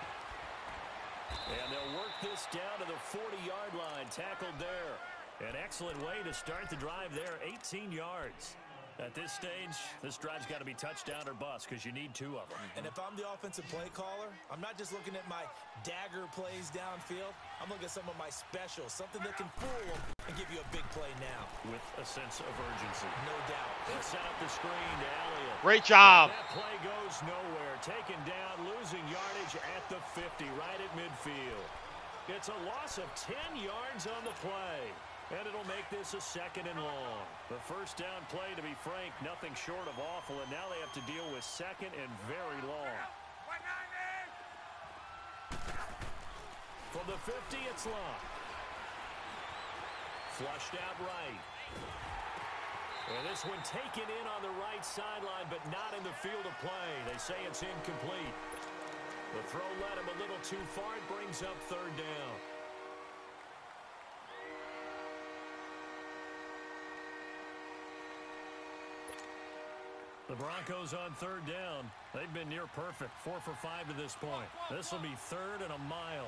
And they'll work this down to the 40-yard line, tackled there. An excellent way to start the drive there, 18 yards. At this stage, this drive's got to be touchdown or bust because you need 2 of them. And if I'm the offensive play caller, I'm not just looking at my dagger plays downfield. I'm looking at some of my specials, something that can fool them and give you a big play now. With a sense of urgency. No doubt. They'll set up the screen to Elliott. Great job. And that play goes nowhere. Taken down, losing yardage at the 50, right at midfield. It's a loss of 10 yards on the play. And it'll make this a 2nd and long. The 1st down play, to be frank, nothing short of awful. And now they have to deal with 2nd and very long. From the 50, it's Locke. Flushed out right. And this one taken in on the right sideline, but not in the field of play. They say it's incomplete. The throw led him a little too far. It brings up 3rd down. The Broncos on 3rd down. They've been near perfect, 4 for 5 to this point. This will be 3rd and a mile.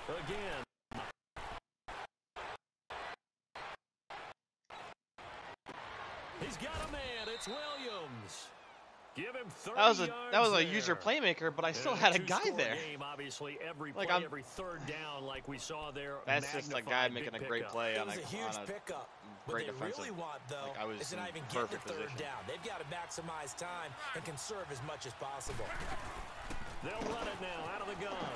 Again. He's got a man. It's Williams. Give him 30 That was a yards user there. playmaker, but I still had a guy there. Game, obviously, every Like, play, every 3rd down, like we saw there. That's just a guy making a great play It on was a a huge pickup. What great they defensive. really want, though, Like, I was is to not in even get the perfect 3rd position. down. They've got to maximize time and conserve as much as possible. They'll run it now out of the gun.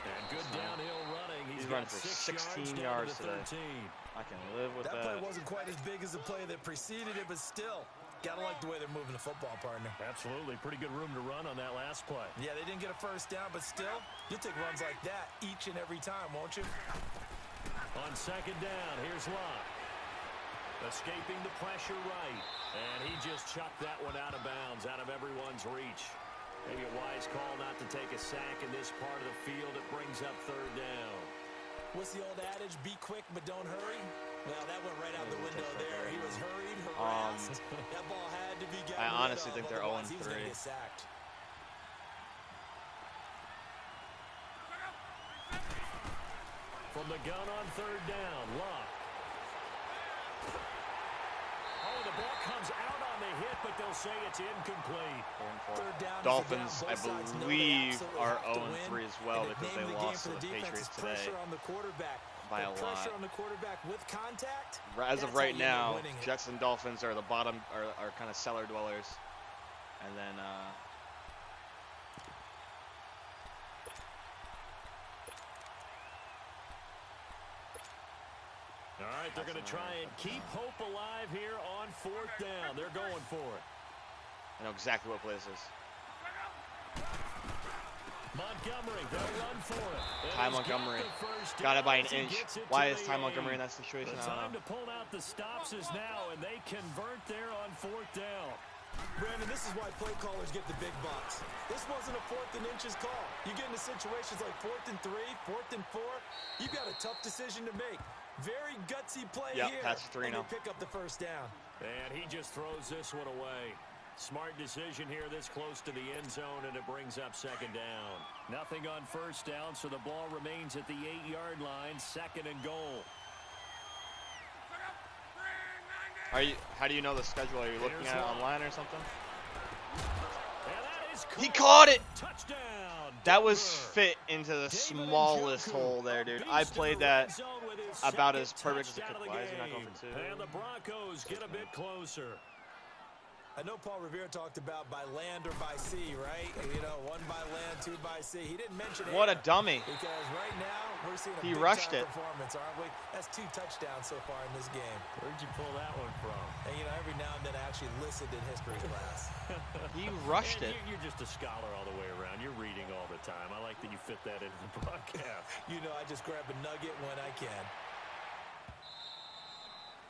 And good downhill running. He's got running for 16 yards to today. 13. I can live with That that. play wasn't quite as big as the play that preceded it, but still, gotta like the way they're moving the football, partner. Absolutely. Pretty good room to run on that last play. Yeah, they didn't get a 1st down, but still, you'll take runs like that each and every time, won't you? On 2nd down, here's Locke. Escaping the pressure right. And he just chucked that one out of bounds, out of everyone's reach. Maybe a wise call not to take a sack in this part of the field. It brings up 3rd down. What's the old adage? Be quick, but don't hurry. Well, that went right out the window there. He was hurried, harassed. That ball had to be gotten I honestly rid of, think they're otherwise he was 0-3. gonna get sacked. From the gun on 3rd down, Locke. Oh, the ball comes out on the hit, but they'll say it's incomplete. 3rd down. Dolphins, I Both sides know they believe, absolutely are have to 0-3 win, as well and the because name they of the game lost for to the the defense Patriots is today pressure on the quarterback. by a Pressure lot. on the quarterback with contact. As of that's right how you end up now, winning it. Jets and Dolphins are the bottom, are kind of cellar dwellers, and then All right, they're going to try and keep hope alive here on 4th down. They're going for it. I know exactly what play this is. Montgomery, they'll run for it. Ty Montgomery got it by an inch. Why is Ty Montgomery in that situation? The I time don't to pull out the stops is now, and they convert there on 4th down. Brandon, this is why play callers get the big bucks. This wasn't a 4th and inches call. You get into situations like 4th and 3, 4th and 4. You've got a tough decision to make. Very gutsy play here. Pat's 3 now. And they pick up the 1st down. And he just throws this one away. Smart decision here this close to the end zone, and it brings up 2nd down. Nothing on 1st down, so the ball remains at the 8-yard line, 2nd and goal. How do you know the schedule? Are you looking at it online or something? He caught it! Touchdown, That was fit into the smallest hole there, dude. I played that about as perfect as it could. Why is he not going for 2? And the Broncos get a bit closer. I know Paul Revere talked about by land or by sea, right? You know, 1 by land, 2 by sea. He didn't mention What a air, dummy. because right now we're seeing a He big rushed time it. performance, aren't we? That's 2 touchdowns so far in this game. Where'd you pull that one from? And you know, every now and then I actually listened in history class. He rushed it. You're just a scholar all the way around. You're reading all the time. I like that you fit that into the broadcast. You know, I just grab a nugget when I can.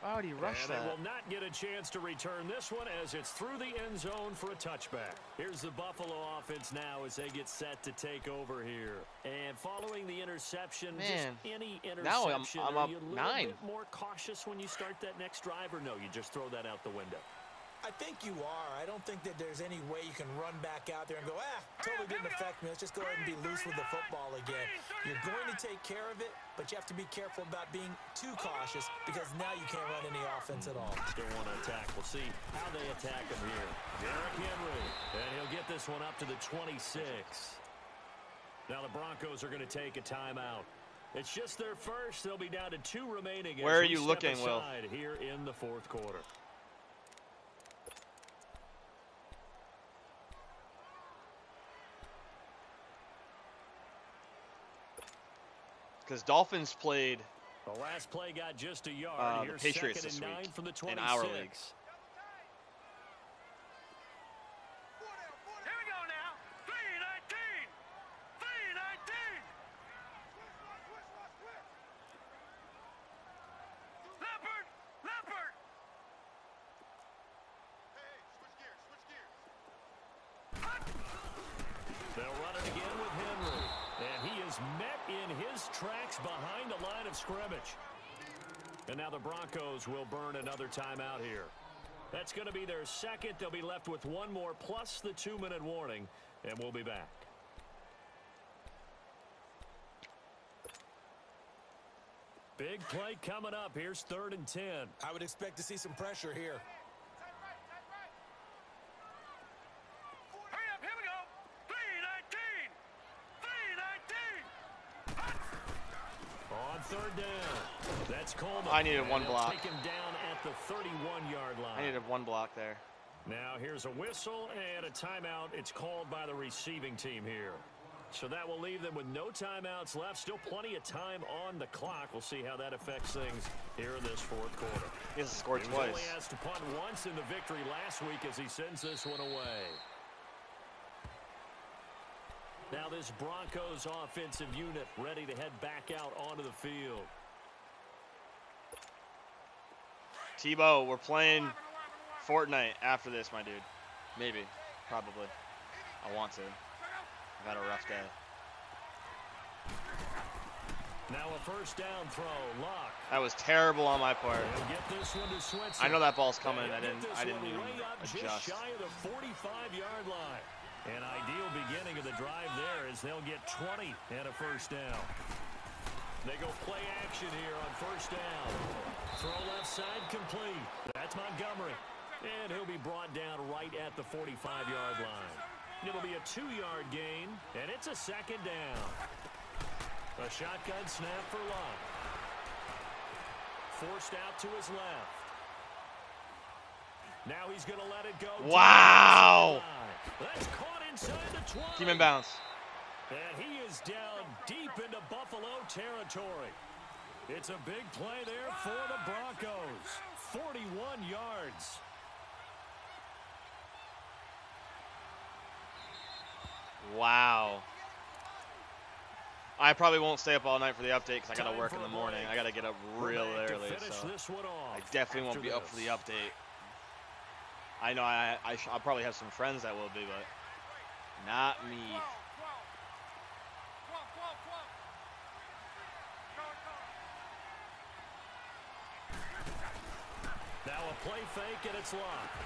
Why would he rush and that? they will not get a chance to return this one as it's through the end zone for a touchback. Here's the Buffalo offense now as they get set to take over here. And following the interception, just any interception, I'm are up you a little 9. bit more cautious when you start that next drive, or no, you just throw that out the window? I think you are. I don't think that there's any way you can run back out there and go, totally didn't affect me. Let's just go ahead and be loose with the football again. You're going to take care of it, but you have to be careful about being too cautious because now you can't run any offense at all. Still want to attack. We'll see how they attack him here. Derrick Henry, and he'll get this one up to the 26. Now the Broncos are going to take a timeout. It's just their first. They'll be down to 2 remaining. Where are you looking, Will? Here in the 4th quarter. Because Dolphins played the last play got just a yard. the Patriots this week from the 26. in our league. Here we go now. 3-19. 3-19. Leopard. Leopard. Hey, switch gears. They'll run it again with Henry. And he is met in his tracks behind the line of scrimmage. And now the Broncos will burn another timeout here. That's going to be their second. They'll be left with 1 more plus the 2-minute warning, and we'll be back. Big play coming up. Here's 3rd and 10. I would expect to see some pressure here. Hurry up, here we go. 3-19. 3-19. On 3rd down. That's Coleman. I needed 1 block. Take him down at the 31-yard line. I needed 1 block there. Now here's a whistle and a timeout. It's called by the receiving team here. So that will leave them with no timeouts left. Still plenty of time on the clock. We'll see how that affects things here in this 4th quarter. He has scored He twice. only has to punt once in the victory last week as he sends this one away. Now this Broncos offensive unit ready to head back out onto the field. Tebow, we're playing Fortnite after this, my dude. Maybe. Probably. I want to. I've had a rough day. Now a 1st down throw. Lock. That was terrible on my part. Get this one to Swinson. I know that ball's coming. I didn't even Just adjust. shy of the 45-yard line. An ideal beginning of the drive there as they'll get 20 and a 1st down. They go play action here on 1st down. Throw left side complete. That's Montgomery. And he'll be brought down right at the 45-yard line. It'll be a 2-yard gain, and it's a 2nd down. A shotgun snap for Locke. Forced out to his left. Now he's going to let it go. Wow! That's caught inside the 20. Keep him bounce. And he is down deep into Buffalo territory. It's a big play there for the Broncos. 41 yards. Wow. I probably won't stay up all night for the update because I got to work in the morning. I got to get up real early, so I definitely won't be up for the update. I know I'll probably have some friends that will be, but not me. Now a play fake and it's locked.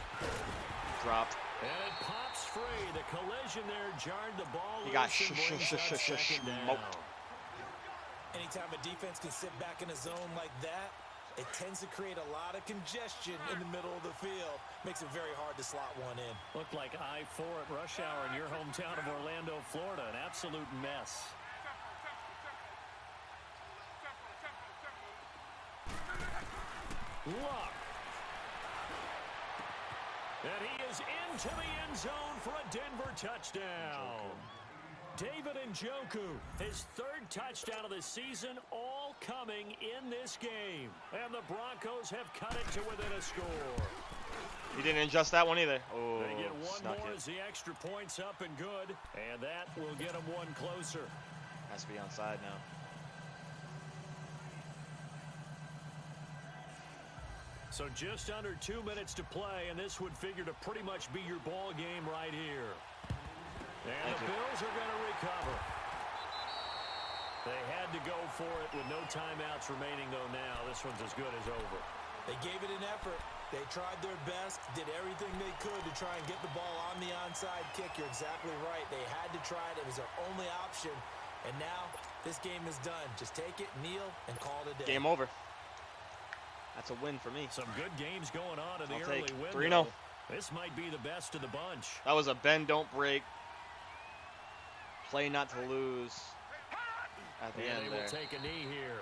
Dropped. And it pops free. The collision there jarred the ball. He got smoked. smoked. Anytime a defense can sit back in a zone like that, It tends to create a lot of congestion in the middle of the field. Makes it very hard to slot one in. Looked like I-4 at rush hour in your hometown of Orlando, Florida. An absolute mess. Luck. And he is into the end zone for a Denver touchdown. David Njoku, his third touchdown of the season, all coming in this game. And the Broncos have cut it to within a score. He didn't adjust that one either. Oh, they get one more it. as the extra point's up and good. And that will get them one closer. Has to be onside now. So just under 2 minutes to play, and this would figure to pretty much be your ball game right here. And the Bills are going to recover. They had to go for it with no timeouts remaining, though, now. This one's as good as over. They gave it an effort. They tried their best, did everything they could to try and get the ball on the onside kick. You're exactly right. They had to try it. It was their only option. And now this game is done. Just take it, kneel, and call it a day. Game over. That's a win for me. Some good games going on in the I'll early take window. 3-0. This might be the best of the bunch. That was a bend, don't break. Play not to lose at the And end he there. will take a knee here.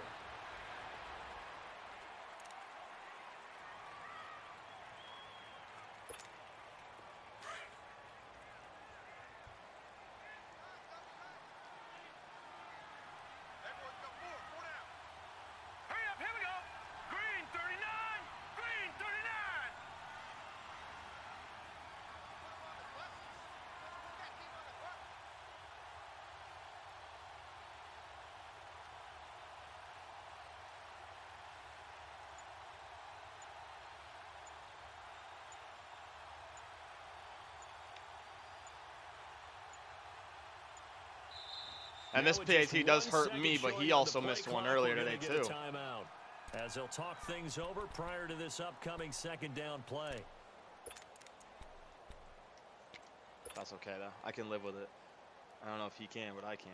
And this PAT does hurt me, but he also missed one earlier today, too. Timeout, as they'll talk things over prior to this upcoming second down play. That's okay, though. I can live with it. I don't know if he can, but I can.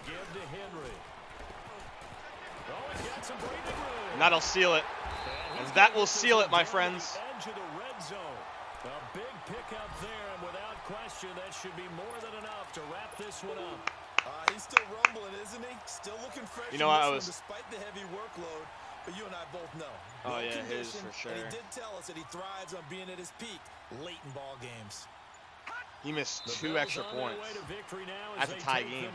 Give to Henry. Oh, he got some breathing room. And that'll seal it. And that will seal it, my friends. Edge of the red zone. A big pickup there, and without question, that should be more than enough to wrap this one up. He's still rumbling, isn't he? Still looking fresh. You know, I was, despite the heavy workload. But you and I both know. Oh yeah, his for sure. And he did tell us that he thrives on being at his peak late in ball games. He missed 2 extra points. That's a tie game.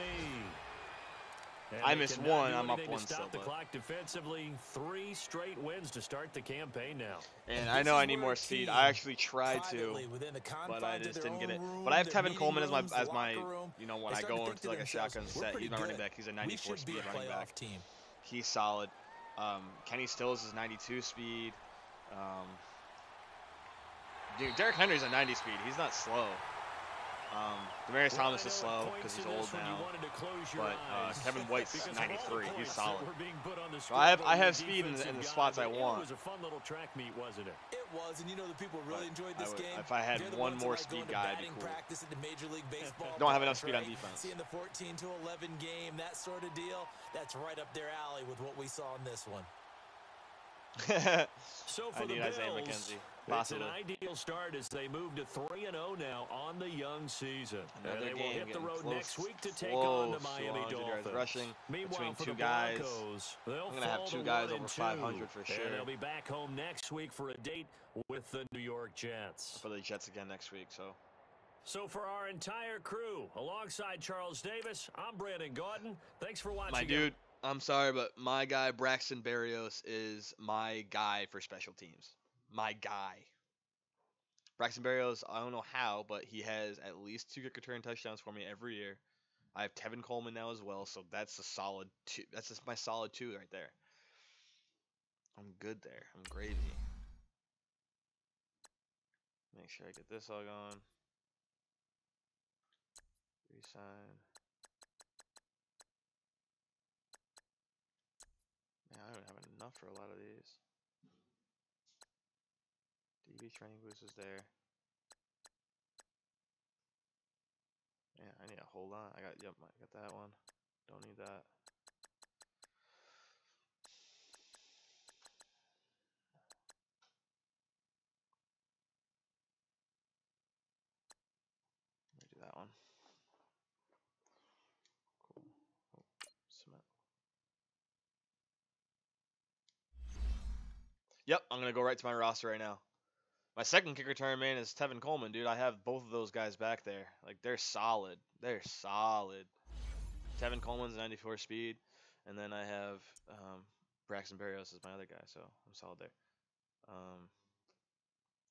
I missed one. I'm up one still. Stop the clock defensively. 3 straight wins to start the campaign now. And I know I need more speed. I actually tried to, but I just didn't get it. But I have Tevin Coleman as my you know, when I go into like a shotgun set, he's my running back. He's a 94 speed running back. He's solid. Kenny Stills is 92 speed. Dude, Derrick Henry's a 90 speed. He's not slow. Demarius Thomas is slow because he's old now, but Kevin White's 93. He's solid. So I have speed in the spots I want. It was a fun little track meet, wasn't it? It was, and you know the people really enjoyed this game. If I had one more speed guy, it'd be cool. Don't have enough speed on defense. Seeing the 14-11 game, that sort of deal, that's right up their alley with what we saw in this one. So for the Bills, it's an ideal start as they move to 3-0 now on the young season. Another they will hit the road next week to take on the Miami Dolphins. Rushing Meanwhile, between for 2 the guys. Broncos, I'm going to have 2 guys over 500 for sure. And they'll be back home next week for a date with the New York Jets. For the Jets again next week, so. So for our entire crew, alongside Charles Davis, I'm Brandon Gauton. Thanks for watching. My dude, I'm sorry, but my guy Braxton Berrios is my guy for special teams. My guy. Braxton Berrios, I don't know how, but he has at least 2 kick return touchdowns for me every year. I have Tevin Coleman now as well, so that's a solid 2. That's just my solid 2 right there. I'm good there. I'm gravy. Make sure I get this all going. Resign. don't have enough for a lot of these. DB training boost is there. Yeah, I need to hold on. I got that one. Don't need that. Let me do that one. Cool. Oh, cement. Yep, I'm gonna go right to my roster right now. My second kick return man is Tevin Coleman, dude. I have both of those guys back there. Like they're solid. They're solid. Tevin Coleman's 94 speed, and then I have Braxton Berrios as my other guy, so I'm solid there.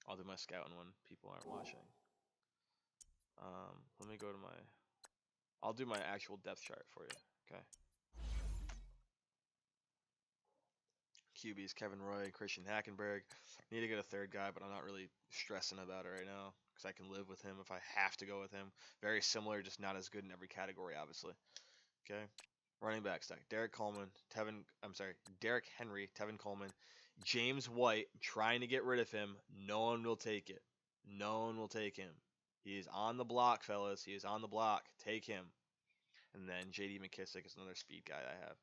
I'll do my scouting when people aren't watching. Let me go to my. I'll do my actual depth chart for you. Okay. QB's Kevin Roy, Christian Hackenberg. Need to get a third guy, but I'm not really stressing about it right now because I can live with him if I have to go with him. Very similar, just not as good in every category, obviously. Okay. Running back stack: Derek Henry, Tevin Coleman, James White. Trying to get rid of him. No one will take it. No one will take him. He is on the block, fellas. He is on the block. Take him. And then J.D. McKissick is another speed guy I have.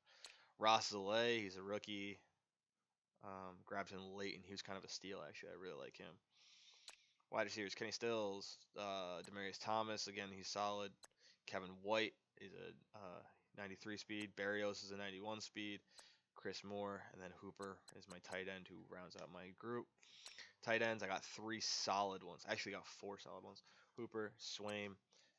Ross Zalay, he's a rookie. Grabbed him late, and he was kind of a steal, actually. I really like him. Wide receivers: Kenny Stills, Demarius Thomas. Again, he's solid. Kevin White is a 93 speed. Berrios is a 91 speed. Chris Moore, and then Hooper is my tight end who rounds out my group. Tight ends, I got 3 solid ones. Actually, got 4 solid ones. Hooper, Swaim,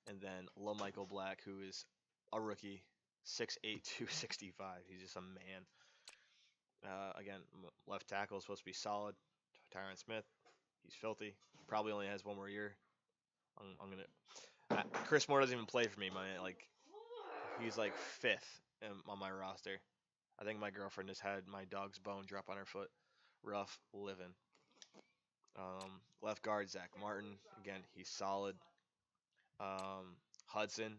and then LaMichael Black, who is a rookie, 6'8", 265. He's just a man. Again, left tackle is supposed to be solid. Tyron Smith, he's filthy. Probably only has 1 more year. I'm gonna. Chris Moore doesn't even play for me, man. Like, he's like 5th on my roster. I think my girlfriend just had my dog's bone drop on her foot. Rough living. Left guard Zach Martin. Again, he's solid. Hudson,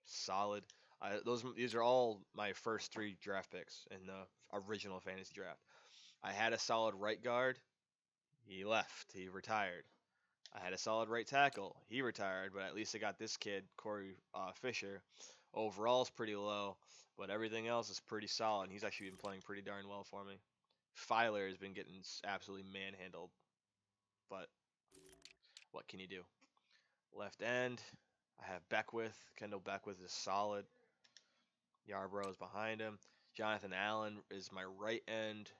solid. These are all my first 3 draft picks in the original fantasy draft. I had a solid right guard. He left. He retired. I had a solid right tackle. He retired, but at least I got this kid, Corey Fisher. Overall is pretty low, but everything else is pretty solid. He's actually been playing pretty darn well for me. Filer has been getting absolutely manhandled, but what can you do? Left end, I have Beckwith. Kendall Beckwith is solid. Yarbrough is behind him. Jonathan Allen is my right end.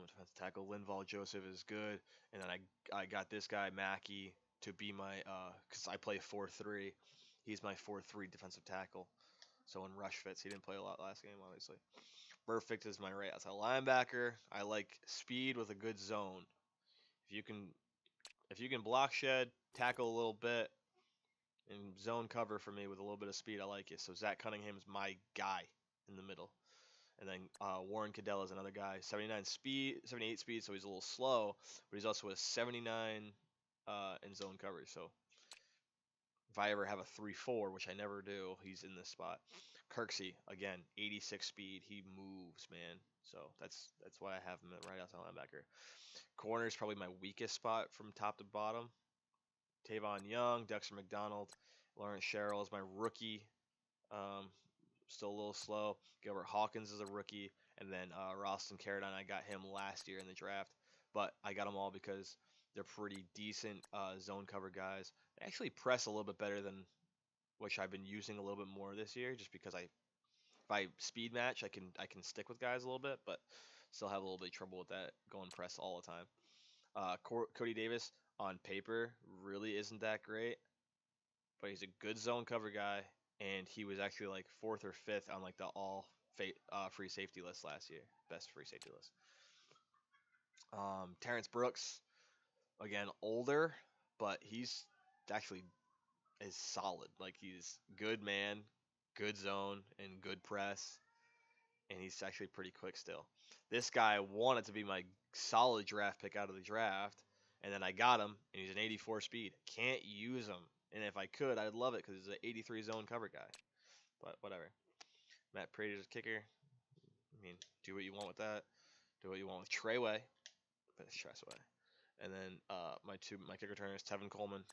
Defensive tackle Linval Joseph is good, and then I got this guy Mackey to be my because I play 4-3. He's my 4-3 defensive tackle. So when rush fits, he didn't play a lot last game, obviously. Perfect is my right outside linebacker. I like speed with a good zone. If you can block shed, tackle a little bit, and zone cover for me with a little bit of speed, I like it. So Zach Cunningham is my guy in the middle. And then Warren Cadell is another guy, 78 speed, so he's a little slow, but he's also a 79 in zone coverage. So if I ever have a 3-4, which I never do, he's in this spot. Kirksey, again, 86 speed. He moves, man. So that's why I have him at right outside linebacker. Corner is probably my weakest spot from top to bottom. Tavon Young, Dexter McDonald, Lawrence Sherrill is my rookie. Still a little slow. Gilbert Hawkins is a rookie. And then Ralston Carradine, I got him last year in the draft. But I got them all because they're pretty decent zone cover guys. They actually press a little bit better than which I've been using a little bit more this year, just because if I speed match, I can stick with guys a little bit, but still have a little bit of trouble with that going press all the time. Cody Davis on paper really isn't that great, but he's a good zone cover guy, and he was actually like 4th or 5th on like the all free safety list last year, best free safety list. Terrence Brooks, again older, but he's actually is solid. Like he's good man, good zone, and good press, and he's actually pretty quick still. This guy wanted to be my solid draft pick out of the draft, and then I got him, and he's an 84 speed. Can't use him, and if I could, I'd love it because he's an 83 zone cover guy. But whatever. Matt Prater's kicker. I mean, do what you want with that. Do what you want with Treyway, but it's Tressway. And then my kick returners, Tevin Coleman,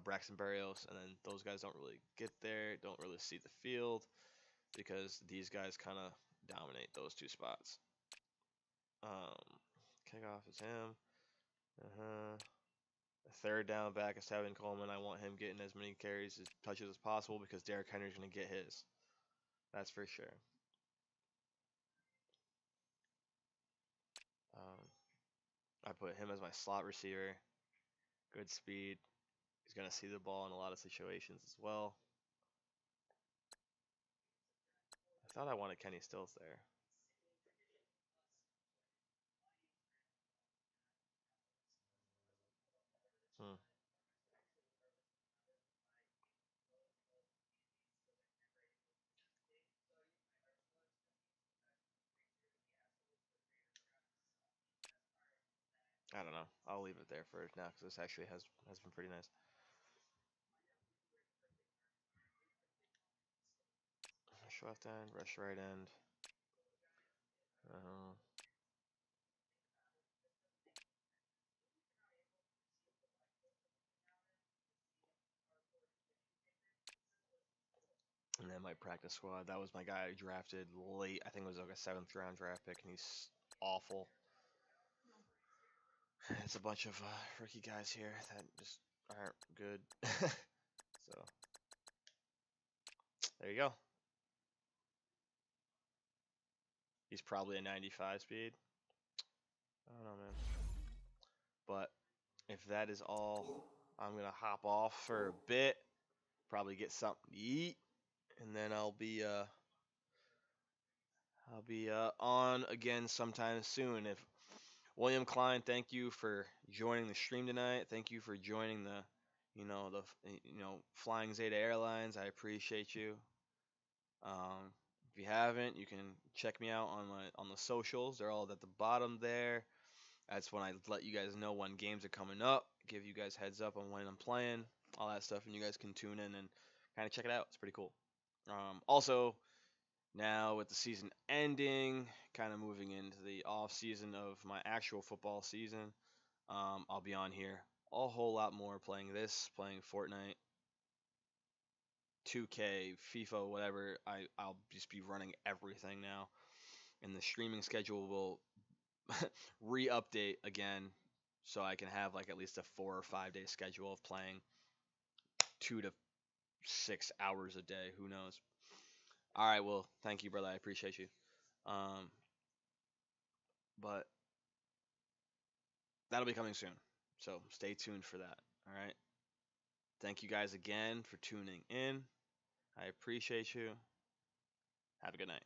Braxton Berrios, and then those guys don't really get there, don't really see the field because these guys kind of dominate those two spots. Kickoff is him. Third down back is Tevin Coleman. I want him getting as many carries, as touches as possible because Derrick Henry's going to get his. That's for sure. I put him as my slot receiver. Good speed. He's going to see the ball in a lot of situations as well. I thought I wanted Kenny Stills there. I don't know. I'll leave it there for now because this actually has been pretty nice. Rush left end, rush right end. And then my practice squad. That was my guy I drafted late. I think it was like a 7th round draft pick, and he's awful. It's a bunch of rookie guys here that just aren't good. So there you go. He's probably a 95 speed. I don't know, man. But if that is all, I'm gonna hop off for a bit. Probably get something to eat, and then I'll be on again sometime soon. If William Klein, thank you for joining the stream tonight. Thank you for joining the Flying Zeta Airlines. I appreciate you. If you haven't, you can check me out on the socials. They're all at the bottom there. That's when I let you guys know when games are coming up. Give you guys heads up on when I'm playing, all that stuff, and you guys can tune in and kind of check it out. It's pretty cool. Also, now with the season ending, kind of moving into the off season of my actual football season, I'll be on here a whole lot more playing Fortnite, 2K, FIFA, whatever. I'll just be running everything now, and the streaming schedule will re-update again, so I can have like at least a 4 or 5 day schedule of playing 2 to 6 hours a day. Who knows? All right, well, thank you, brother. I appreciate you. But that'll be coming soon, so stay tuned for that. All right. Thank you guys again for tuning in. I appreciate you. Have a good night.